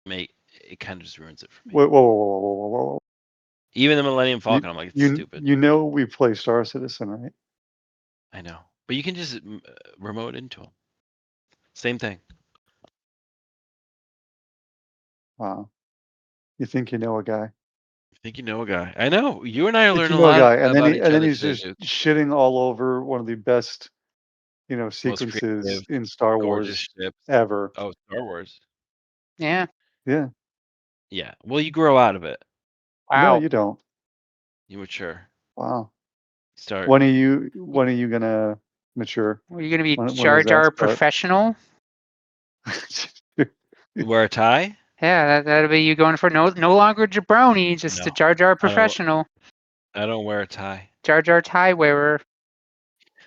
it kind of just ruins it for me. whoa. Even the Millennium Falcon, I'm like, it's stupid. You know we play Star Citizen, right? I know, but you can just remote into them. Same thing. Wow. You think you know a guy. I think you know a guy. I know. You and I are Think learning you a know a lot guy, and about each then other he's today, just Duke. shitting all over one of the best, Most sequences creative, in Star gorgeous Wars ships. ever. Oh, Star Wars. Yeah. Yeah. Yeah. Well, you grow out of it. No, Wow. you don't. You mature. Wow. Start. When are you gonna mature? Are you gonna be When Jar does that Jar start? professional? Wear a tie? Yeah, that'll be you going for no longer jabroni, just No, a Jar Jar I don't. professional. I don't wear a tie. Jar Jar tie wearer.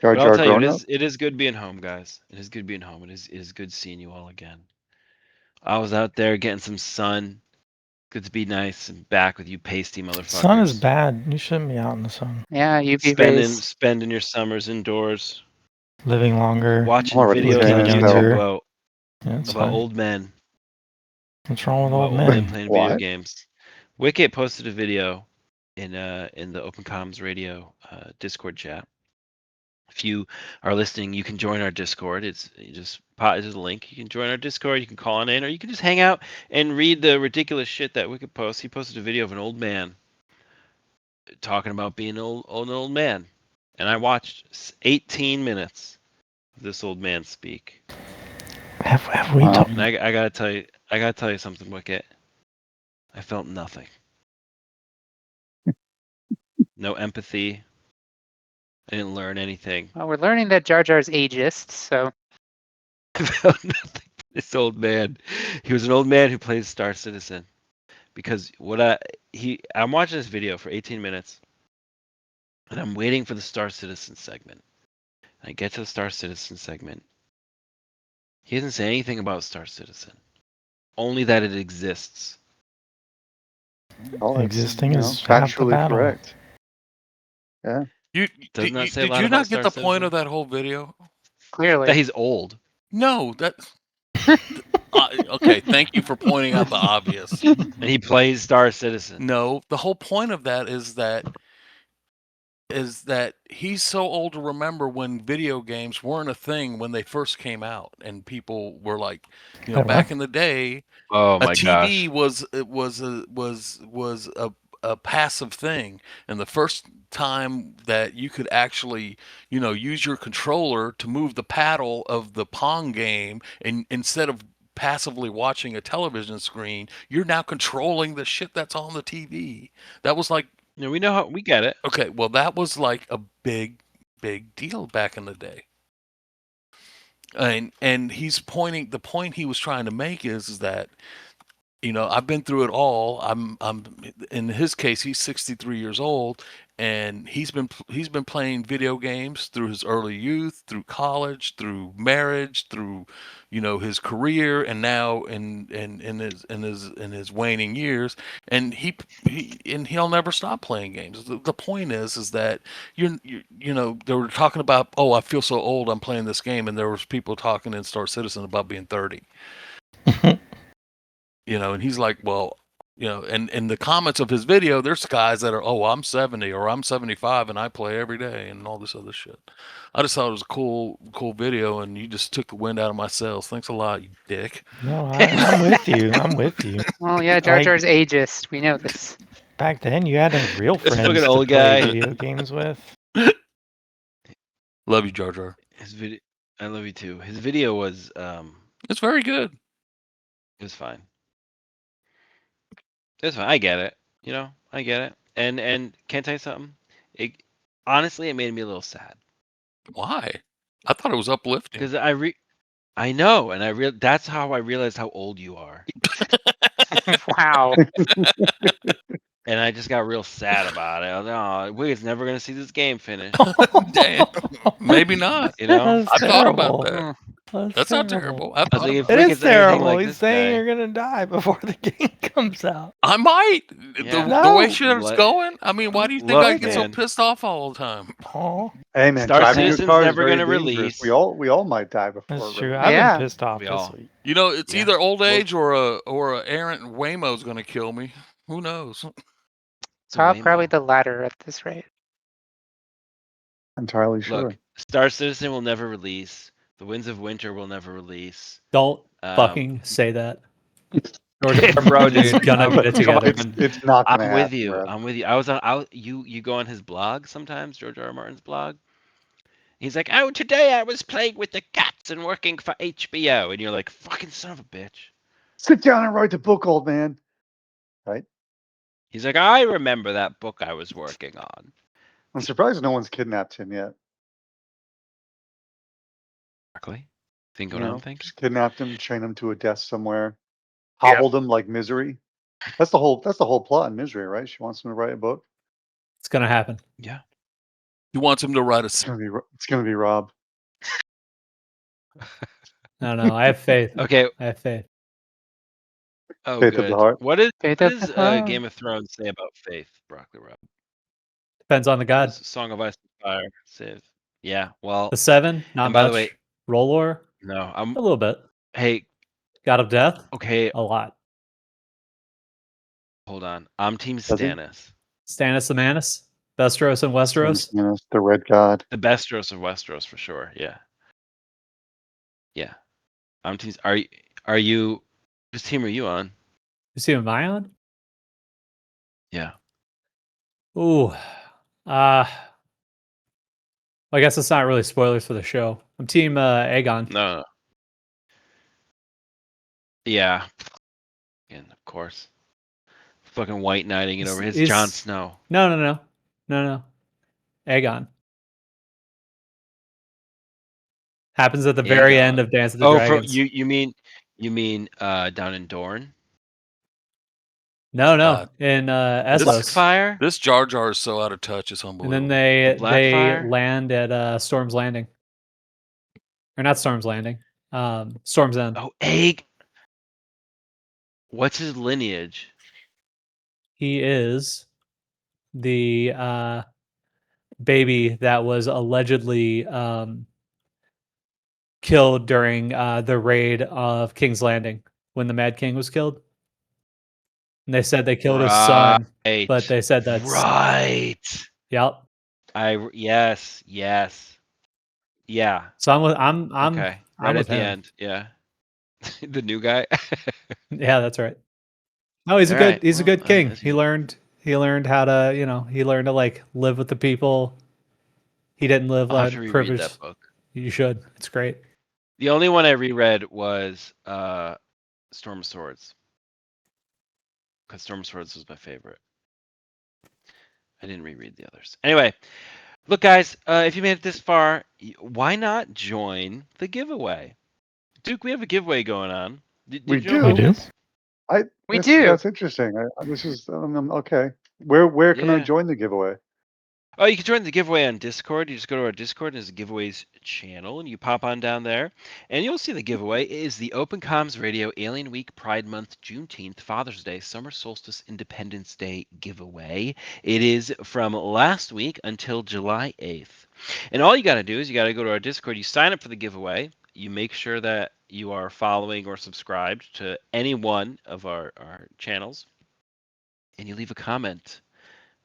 Jar But I'll Jar tell you, grown up. it is good being home, guys. It is good being home. It is good seeing you all again. I was out there getting some sun. Good to be nice and back with you pasty motherfuckers. Sun is bad. You shouldn't be out in the sun. Yeah, UV rays. Spending your summers indoors, Living longer. watching I'm already videos looking on tan as YouTube hell. younger. about Yeah, it's about fine. old men. What's wrong with About old men? playing What? video games. Wicket posted a video in the Open Comms Radio Discord chat. If you are listening, you can join our Discord. It's just a link. You can join our Discord. You can call on in, or you can just hang out and read the ridiculous shit that Wicket posts. He posted a video of an old man talking about being an old man, and I watched 18 minutes of this old man speak. Have we Wow. talked? And I gotta tell you something, Wicket. I felt nothing. No empathy. I didn't learn anything. Well, we're learning that Jar Jar's ageist, so I felt nothing. This old man. He was an old man who plays Star Citizen. Because I'm watching this video for 18 minutes, and I'm waiting for the Star Citizen segment. I get to the Star Citizen segment. He doesn't say anything about Star Citizen, only that it exists. Oh, that's, Existing you know, is half the factually battle. correct. Yeah. Does not say a Did lot you about not get Star the point Citizen. of that whole video? clearly. That he's old. No, that. Okay, thank you for pointing out the obvious. And he plays Star Citizen. No, the whole point of that is that he's so old to remember when video games weren't a thing when they first came out, and people were like, back in the day, Oh a my TV gosh. was a passive thing, and the first time that you could actually use your controller to move the paddle of the Pong game, and instead of passively watching a television screen, you're now controlling the shit that's on the TV. That was like, We know how we get it. okay, well, that was like a big deal back in the day. And he's pointing, the point he was trying to make is that I've been through it all. I'm in his case, he's 63 years old, and he's been playing video games through his early youth, through college, through marriage, through his career, and now in his waning years, and he'll never stop playing games. The point is that they were talking about, oh, I feel so old, I'm playing this game, and there was people talking in Star Citizen about being 30. And he's like, well, and in the comments of his video, there's guys that are, oh, I'm 70 or I'm 75 and I play every day and all this other shit. I just thought it was a cool video, and you just took the wind out of my sails. Thanks a lot, you dick. No, I'm with you. I'm with you. Well, yeah, Jar Jar's ageist. We know this. Back then, you had to have real This friends fucking to old play guy. video games with. Love you, Jar Jar. His video, I love you too. His video was It's very good. it was fine. It's fine. I get it. I get it. And can I tell you something? Honestly, it made me a little sad. Why? I thought it was uplifting. Because I know, and that's how I realized how old you are. Wow. And I just got real sad about it. I was like, oh, Wig's never gonna see this game finish. Damn. Maybe not. That's I thought about terrible. that. That's not terrible. I I was thought like, about if It Rick is is anything terrible. like He's this saying guy, you're gonna die before the game comes out. I might. Yeah. The way No. shit is going. I mean, why do you think Look, I get so man. pissed off all the time? Oh, Hey man, Star driving your Citizen's car is never very gonna dangerous. release. We all might die before. that's it true. releases. I've Yeah. been pissed off We this all- week. It's Yeah. either old age or a errant Waymo's gonna kill me. Who knows? Probably the latter at this rate. Entirely sure. Look, Star Citizen will never release. The Winds of Winter will never release. Don't fucking say that. Bro, is dude, gonna get it together. It's not gonna I'm happen. with you. Bro. I'm with you. I was on. You go on his blog sometimes, George R. R. Martin's blog. He's like, oh, today I was playing with the cats and working for HBO, and you're like, fucking son of a bitch. Sit down and write the book, old man. Right? He's like, I remember that book I was working on. I'm surprised no one's kidnapped him yet. Exactly. Think You what know, I'm thinking. just kidnapped him, chained him to a desk somewhere, hobbled him like Misery. That's the whole plot in Misery, right? She wants him to write a book. It's gonna happen. Yeah. He wants him to write a. It's gonna be Rob. I don't know. I have faith. Okay. I have faith. Oh, Faith of the good. heart. What does Faith of the heart. Game of Thrones say about faith, Broccoli Rob? Depends on the What god. does Song of Ice and Fire say? Yeah. Well, The 7, not and by much. the way, Rollor, no. a little bit. Hey. God of Death, Okay. a lot. Hold on. I'm Team Does he? Stannis. Stannis the Manus, Besteros and Westeros. Stannis, the Red God. The Besteros of Westeros for sure. Yeah. Yeah. I'm Team. Are you? Whose team are you on? You see him on? Yeah. Ooh. I guess it's not really spoilers for the show. I'm Team Aegon. No. Yeah. And of course. Fucking white knighting it over. It's Jon Snow. No. Aegon. Happens at the very end of Dance of the Dragons. You mean down in Dorne? No. In Essos. Blackfire? This Jar Jar is so out of touch. It's And unbelievable. then they Blackfire? land at Storm's Landing. Or not Storm's Landing. Storm's End. Oh, Egg. What's his lineage? He is the baby that was allegedly killed during the raid of King's Landing when the Mad King was killed. And they said they killed his son, but they said that's right. Yep. Yes. Yeah. So I'm Okay. I'm Right with at the him. end. Yeah. The new guy. Yeah, that's right. No, he's All a good right, he's a well, good king. as He you- learned how to, he learned to like live with the people. He didn't live I'll have like to reread privileged. that book. You should. It's great. The only one I reread was Storm of Swords. Because Storm of Swords was my favorite. I didn't reread the others. Anyway, look, guys, if you made it this far, why not join the giveaway? Duke, we have a giveaway going on. Did We you know about do. this? We do. That's interesting. This is okay. Where can I Yeah. join the giveaway? Oh, you can join the giveaway on Discord. You just go to our Discord, and there's a giveaways channel, and you pop on down there, and you'll see the giveaway. It is the Open Comms Radio Alien Week, Pride Month, Juneteenth, Father's Day, Summer Solstice, Independence Day giveaway. It is from last week until July 8th. And all you got to do is you got to go to our Discord. You sign up for the giveaway. You make sure that you are following or subscribed to any one of our channels, and you leave a comment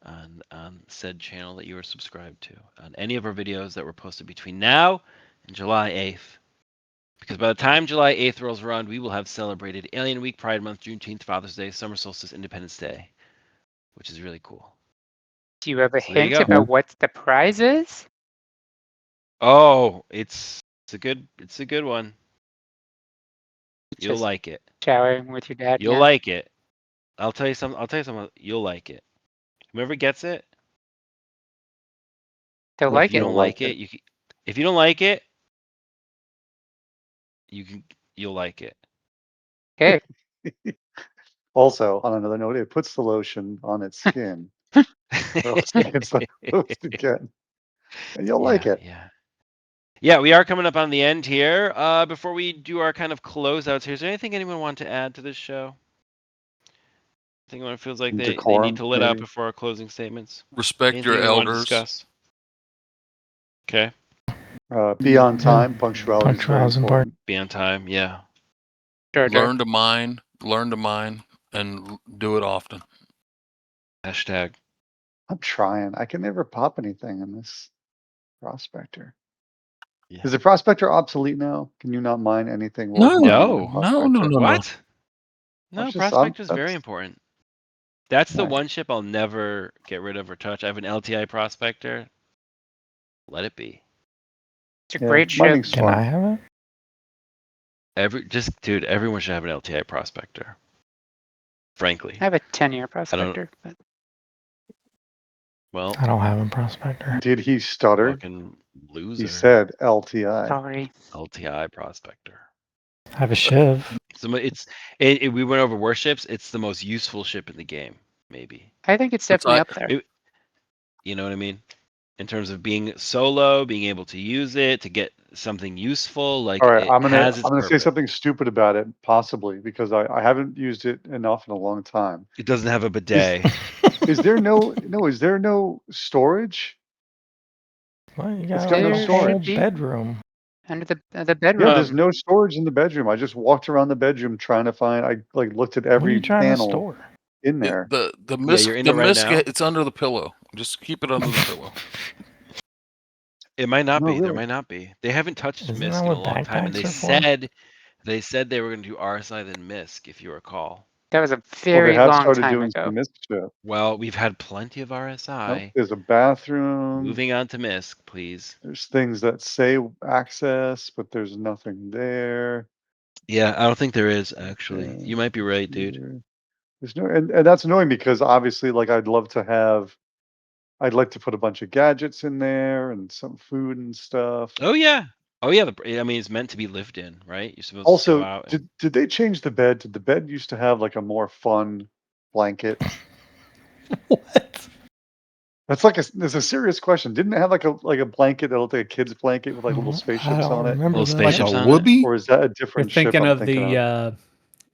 on said channel that you are subscribed to on any of our videos that were posted between now and July 8th. Because by the time July 8th rolls around, we will have celebrated Alien Week, Pride Month, Juneteenth, Father's Day, Summer Solstice, Independence Day, which is really cool. Do you have a So there you hint go. about what the prize is? Oh, it's a good one. You'll Just like it. showering with your dad. You'll now? like it. I'll tell you something. You'll like it. Whoever gets it, They'll If like if you it. don't like it, you can, if you don't like it, you'll like it. Okay. Also, on another note, it puts the lotion on its skin. Or else it gets the host again. And you'll like it. Yeah, we are coming up on the end here. Before we do our kind of closeouts here, is there anything anyone want to add to this show? Anyone feels like they Decorum, need to let out maybe. before our closing statements? Respect Anything your you want to elders. discuss? Okay. Be on time. Punctuality is very Punctuality is important. important. Be on time. Yeah. Sure. Learn to mine, and do it often. Hashtag. I'm trying. I can never pop anything in this prospector. Yeah. Is the prospector obsolete now? Can you not mine anything worth No, mining in the no, prospector? What? No, That's just- Prospect is very that's- important. That's the Right. one ship I'll never get rid of or touch. I have an LTI Prospector. Let it be. It's a Yeah, great ship. mining's Can fun. I have it? Dude, everyone should have an LTI Prospector. Frankly. I have a 10-year prospector. But Well, I don't have a prospector. Did he stutter? fucking loser. He said LTI. sorry. LTI Prospector. I have a shiv. So we went over warships. It's the most useful ship in the game, maybe. I think it's It's definitely like- up there. You know what I mean? in terms of being solo, being able to use it to get something useful. Like, All right, it I'm has its gonna say purpose. something stupid about it, possibly because I haven't used it enough in a long time. It doesn't have a bidet. Is there is there no storage? Well, you It's got got like no a There whole storage. should be bedroom. under the Yeah, bedroom. there's no storage in the bedroom. I just walked around the bedroom trying to find. I like looked at What are every you trying to panel store? in there. The Yeah, misc you're in the it right misc now. it's under the pillow. Just keep it under the pillow. It might not No, be. There really. might not be. They haven't touched Isn't that Misk in a what long time, and backpacks are for? they said they were going to do RSI than Misk, if you recall. That was a Well, they very have long started time doing ago. some mischief. Well, we've had plenty of Nope, RSI. there's a bathroom. Moving on to Misk, please. There's things that say access, but there's nothing there. Yeah, I don't think there is, actually. Okay, You might be right, dude. here. There's no, and that's annoying because obviously, like, I'd like to put a bunch of gadgets in there and some food and stuff. Oh, yeah. Oh, yeah. I mean, it's meant to be lived in, right? You're supposed to go Also, out and... did they change the bed? Did the bed used to have like a more fun blanket? What? That's there's a serious question. Didn't it have like a blanket that looked like a kid's blanket with like little I spaceships don't on it? remember Little that. Like a spaceships on it? whoopee? Or is that a You're different ship thinking I'm of thinking the of?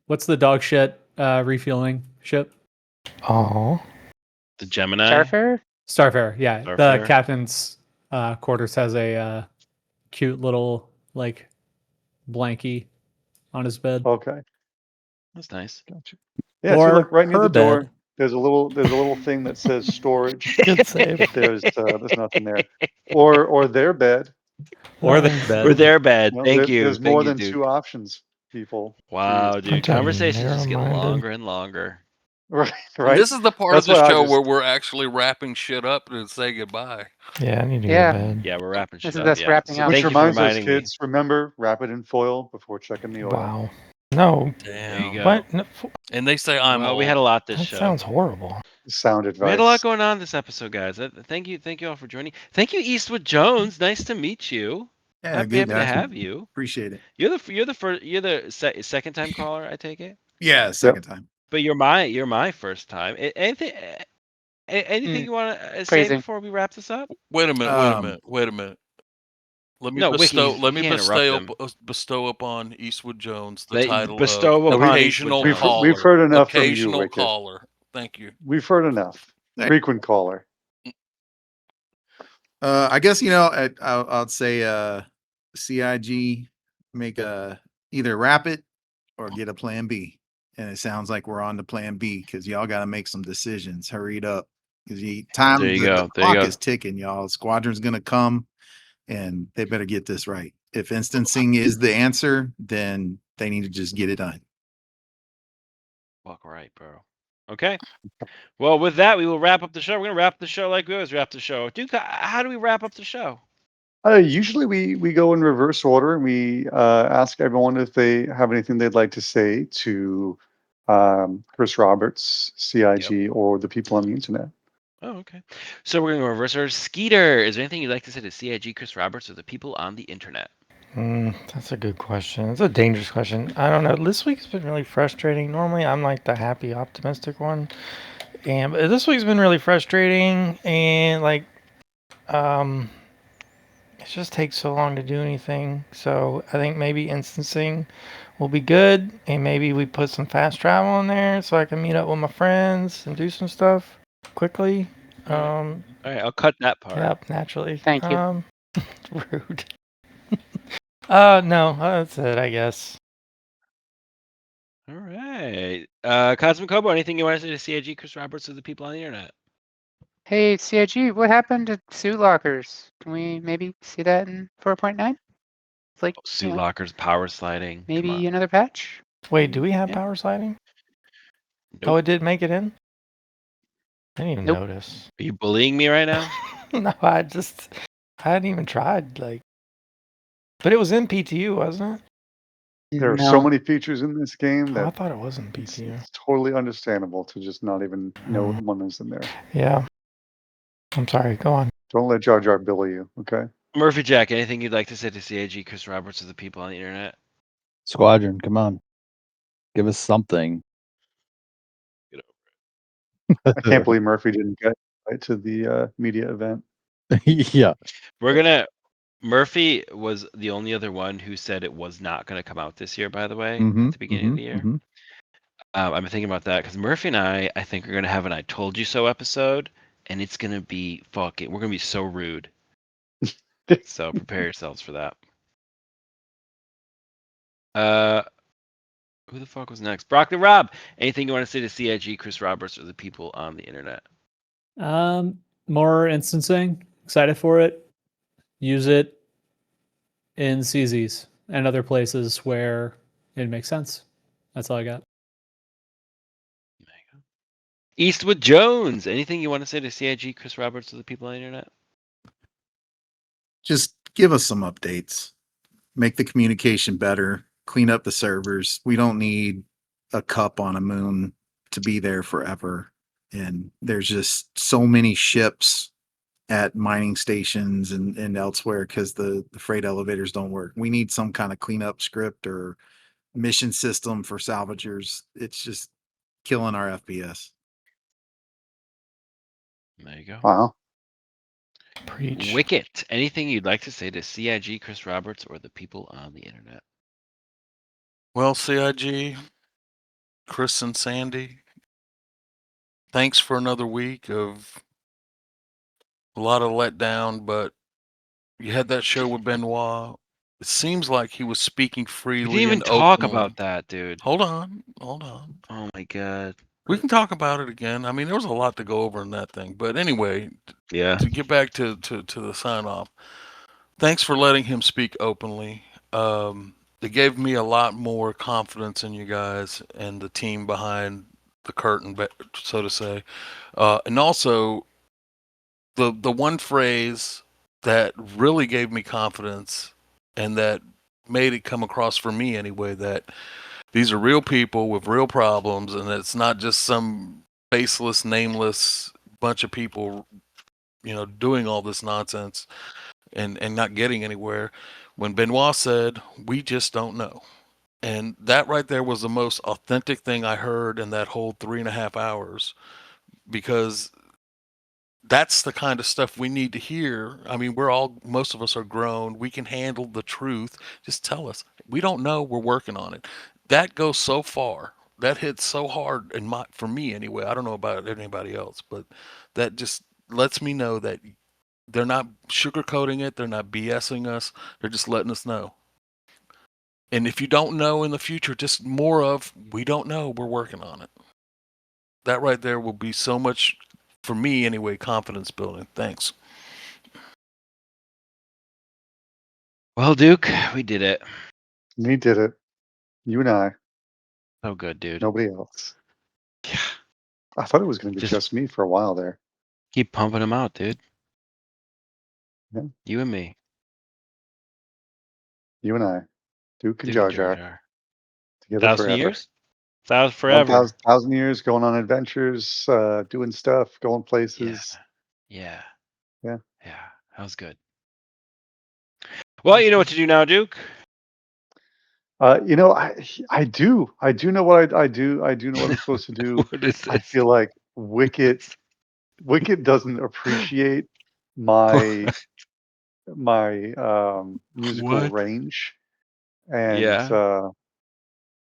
what's the dog shit refueling ship? Oh, The Gemini? Starfarer? Starfarer. Yeah, the Starfarer? captain's quarters has a cute little like blankie on his bed. Okay, That's nice. gotcha. Yeah, see, Or look right near her the door. bed. There's a little thing that says storage, good save. but there's nothing there. Or their bed. Or their Nice. Or bed. their bed. You know, Thank you. there's more Thank you, than Duke. 2 options, people. Wow, Jeez. dude. Bunch of Conversations just get narrow-minded. longer and longer. Right, And right. this is the part That's of the why I show where just we're actually wrapping shit up and say goodbye. Yeah, I need to go Yeah. to bed. Yeah, we're wrapping This shit is up. us Yeah. wrapping So up. which thank you for reminds us, reminding me. kids, remember, wrap it in foil before checking the oil. Wow. No. There you Damn. go. What? No, And they say I'm Well, old. we had a lot this that show. sounds horrible. Sound advice. We had a lot going on this episode, guys. Thank you all for joining. Thank you, Eastwood Jones. Nice to meet you. Yeah, Happy good to guys. have you. Appreciate it. You're the second time caller, I take it. Yeah, second time. But you're my first time. Anything you want to say Phrasing. before we wrap this up? Wait a minute. Um, Wait a minute. Let me No, bestow. Wiki, Let you me can't interrupt bestow upon Eastwood Jones the They title bestow of upon occasional Eastwood Jones. We've caller. heard enough from you, Occasional Wicked. caller. Thank you. We've heard enough. Thank- Frequent caller. I guess I'll say CIG make either wrap it or get a plan B. And it sounds like we're on to plan B because y'all got to make some decisions. Hurry it up because time There you the go. There you clock go. is ticking, y'all. Squadron's gonna come, and they better get this right. If instancing is the answer, then they need to just get it done. Walk right, bro. Okay. Well, with that, we will wrap up the show. We're gonna wrap the show like we always wrap the show. Duke, how do we wrap up the show? Usually we go in reverse order and we ask everyone if they have anything they'd like to say to Chris Roberts, CIG, or the people on the internet. Oh, okay. So we're gonna go reverse order. Skeeter, is there anything you'd like to say to CIG, Chris Roberts, or the people on the internet? That's a good question. It's a dangerous question. I don't know. This week's been really frustrating. Normally, I'm like the happy, optimistic one, and but this week's been really frustrating. And like, it just takes so long to do anything. So I think maybe instancing will be good, and maybe we put some fast travel in there so I can meet up with my friends and do some stuff quickly. All right, I'll cut that part. Yep, naturally. Thank you. Rude. No, that's it, I guess. All right. Cosmic Kobo, anything you want to say to CIG, Chris Roberts, or the people on the internet? Hey, CIG, what happened to suit lockers? Can we maybe see that in 4.9? It's like, Suit lockers, power sliding. Come maybe on. another patch? Wait, do we have Yeah. power sliding? Nope. Oh, it did make it in? I didn't even Nope. notice. Are you bullying me right now? No, I hadn't even tried, like. But it was in PTU, wasn't it? There are so many features in this game Oh, I that thought it was in it's PTU. totally understandable to just not even know one is in there. Yeah. I'm sorry, go on. Don't let Jar Jar bully you, okay? Murphy Jack, anything you'd like to say to CIG, Chris Roberts, or the people on the internet? Squadron, come on. Give us something. Get I can't believe Murphy didn't get right to the media event. Yeah. We're gonna. Murphy was the only other one who said it was not going to come out this year. By the way, at the beginning of the year, I've been thinking about that because Murphy and I think, are going to have an "I told you so" episode, and it's going to be fucking. We're going to be so rude. So prepare yourselves for that. Who the fuck was next? Broccoli Rob. Anything you want to say to CIG, Chris Roberts, or the people on the internet? More instancing. Excited for it. Use it in CZs and other places where it makes sense. That's all I got. Eastwood Jones. Anything you want to say to CIG, Chris Roberts, or the people on the internet? Just give us some updates. Make the communication better. Clean up the servers. We don't need a cup on a moon to be there forever. And there's just so many ships at mining stations and elsewhere because the freight elevators don't work. We need some kind of cleanup script or mission system for salvagers. It's just killing our FPS. There you go. Wow. Preach. Wicket. Anything you'd like to say to CIG, Chris Roberts, or the people on the internet? Well, CIG, Chris and Sandy, thanks for another week of a lot of letdown, but you had that show with Benoit. It seems like he was speaking We freely didn't even and talk openly. about that, dude. Hold on, hold on. Oh my god. We can talk about it again. I mean, there was a lot to go over in that thing. But anyway, Yeah. to get back to the sign off, thanks for letting him speak openly. It gave me a lot more confidence in you guys and the team behind the curtain, so to say. And also, the one phrase that really gave me confidence and that made it come across for me anyway that these are real people with real problems, and it's not just some faceless, nameless bunch of people, doing all this nonsense and not getting anywhere. When Benoit said, "We just don't know," and that right there was the most authentic thing I heard in that whole 3.5 hours, because that's the kind of stuff we need to hear. I mean, most of us are grown. We can handle the truth. Just tell us. We don't know. We're working on it. That goes so far. That hits so hard for me anyway. I don't know about anybody else, but that just lets me know that they're not sugarcoating it. They're not BSing us. They're just letting us know. And if you don't know in the future, just more of, we don't know. We're working on it. That right there will be so much, for me anyway, confidence building. Thanks. Well, Duke, we did it. We did it. You and I. So good, dude. Nobody else. Yeah. I thought it was going to be Just- just me for a while there. Keep pumping them out, dude. Yeah. You and me. You and I. Duke and Duke Jar and Jar Jar. Jar. Together 1,000 forever. years? 1,000 forever. 1,000 years, going on adventures, doing stuff, going places. Yeah. Yeah. Yeah. That was good. Well, you know what to do now, Duke. I do know what I do. I do know what I'm supposed to do. What is I this? feel like Wicket doesn't appreciate my musical What? range, and Yeah.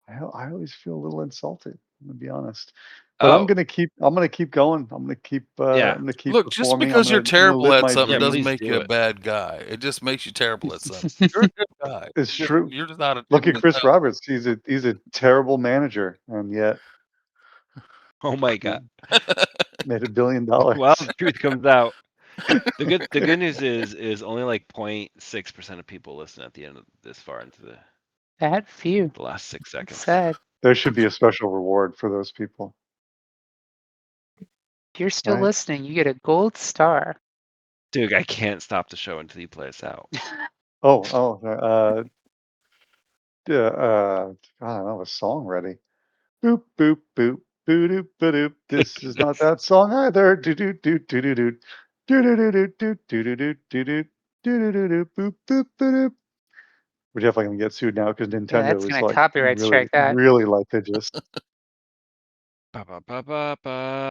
I always feel a little insulted. I'm gonna be honest, but I'm Oh. gonna keep going. I'm gonna keep Yeah. I'm gonna keep Look, just performing. because you're I'm gonna terrible live at my something Yeah, doesn't please make do you a it. bad guy. It just makes you terrible at something. You're a good guy. It's true. You're just not a Look at typical Chris guy. Roberts. He's a terrible manager, and yet Oh my god. made $1 billion. Well, the truth comes out. The good news is only like 0.6% of people listen at the end of this far into That few. the last 6 seconds. Sad. There should be a special reward for those people. If you're still Right. listening, you get a gold star. Dude, I can't stop the show until you play us out. God, I don't have a song ready. Boop boop boop boo doop ba doop. This is not that song either. Do do do do do do do do do do do do do do do do do do do boop boop ba doop. We're definitely gonna get sued now because Yeah, Nintendo that's is gonna like copyright strike that. really like to just Ba ba ba ba ba.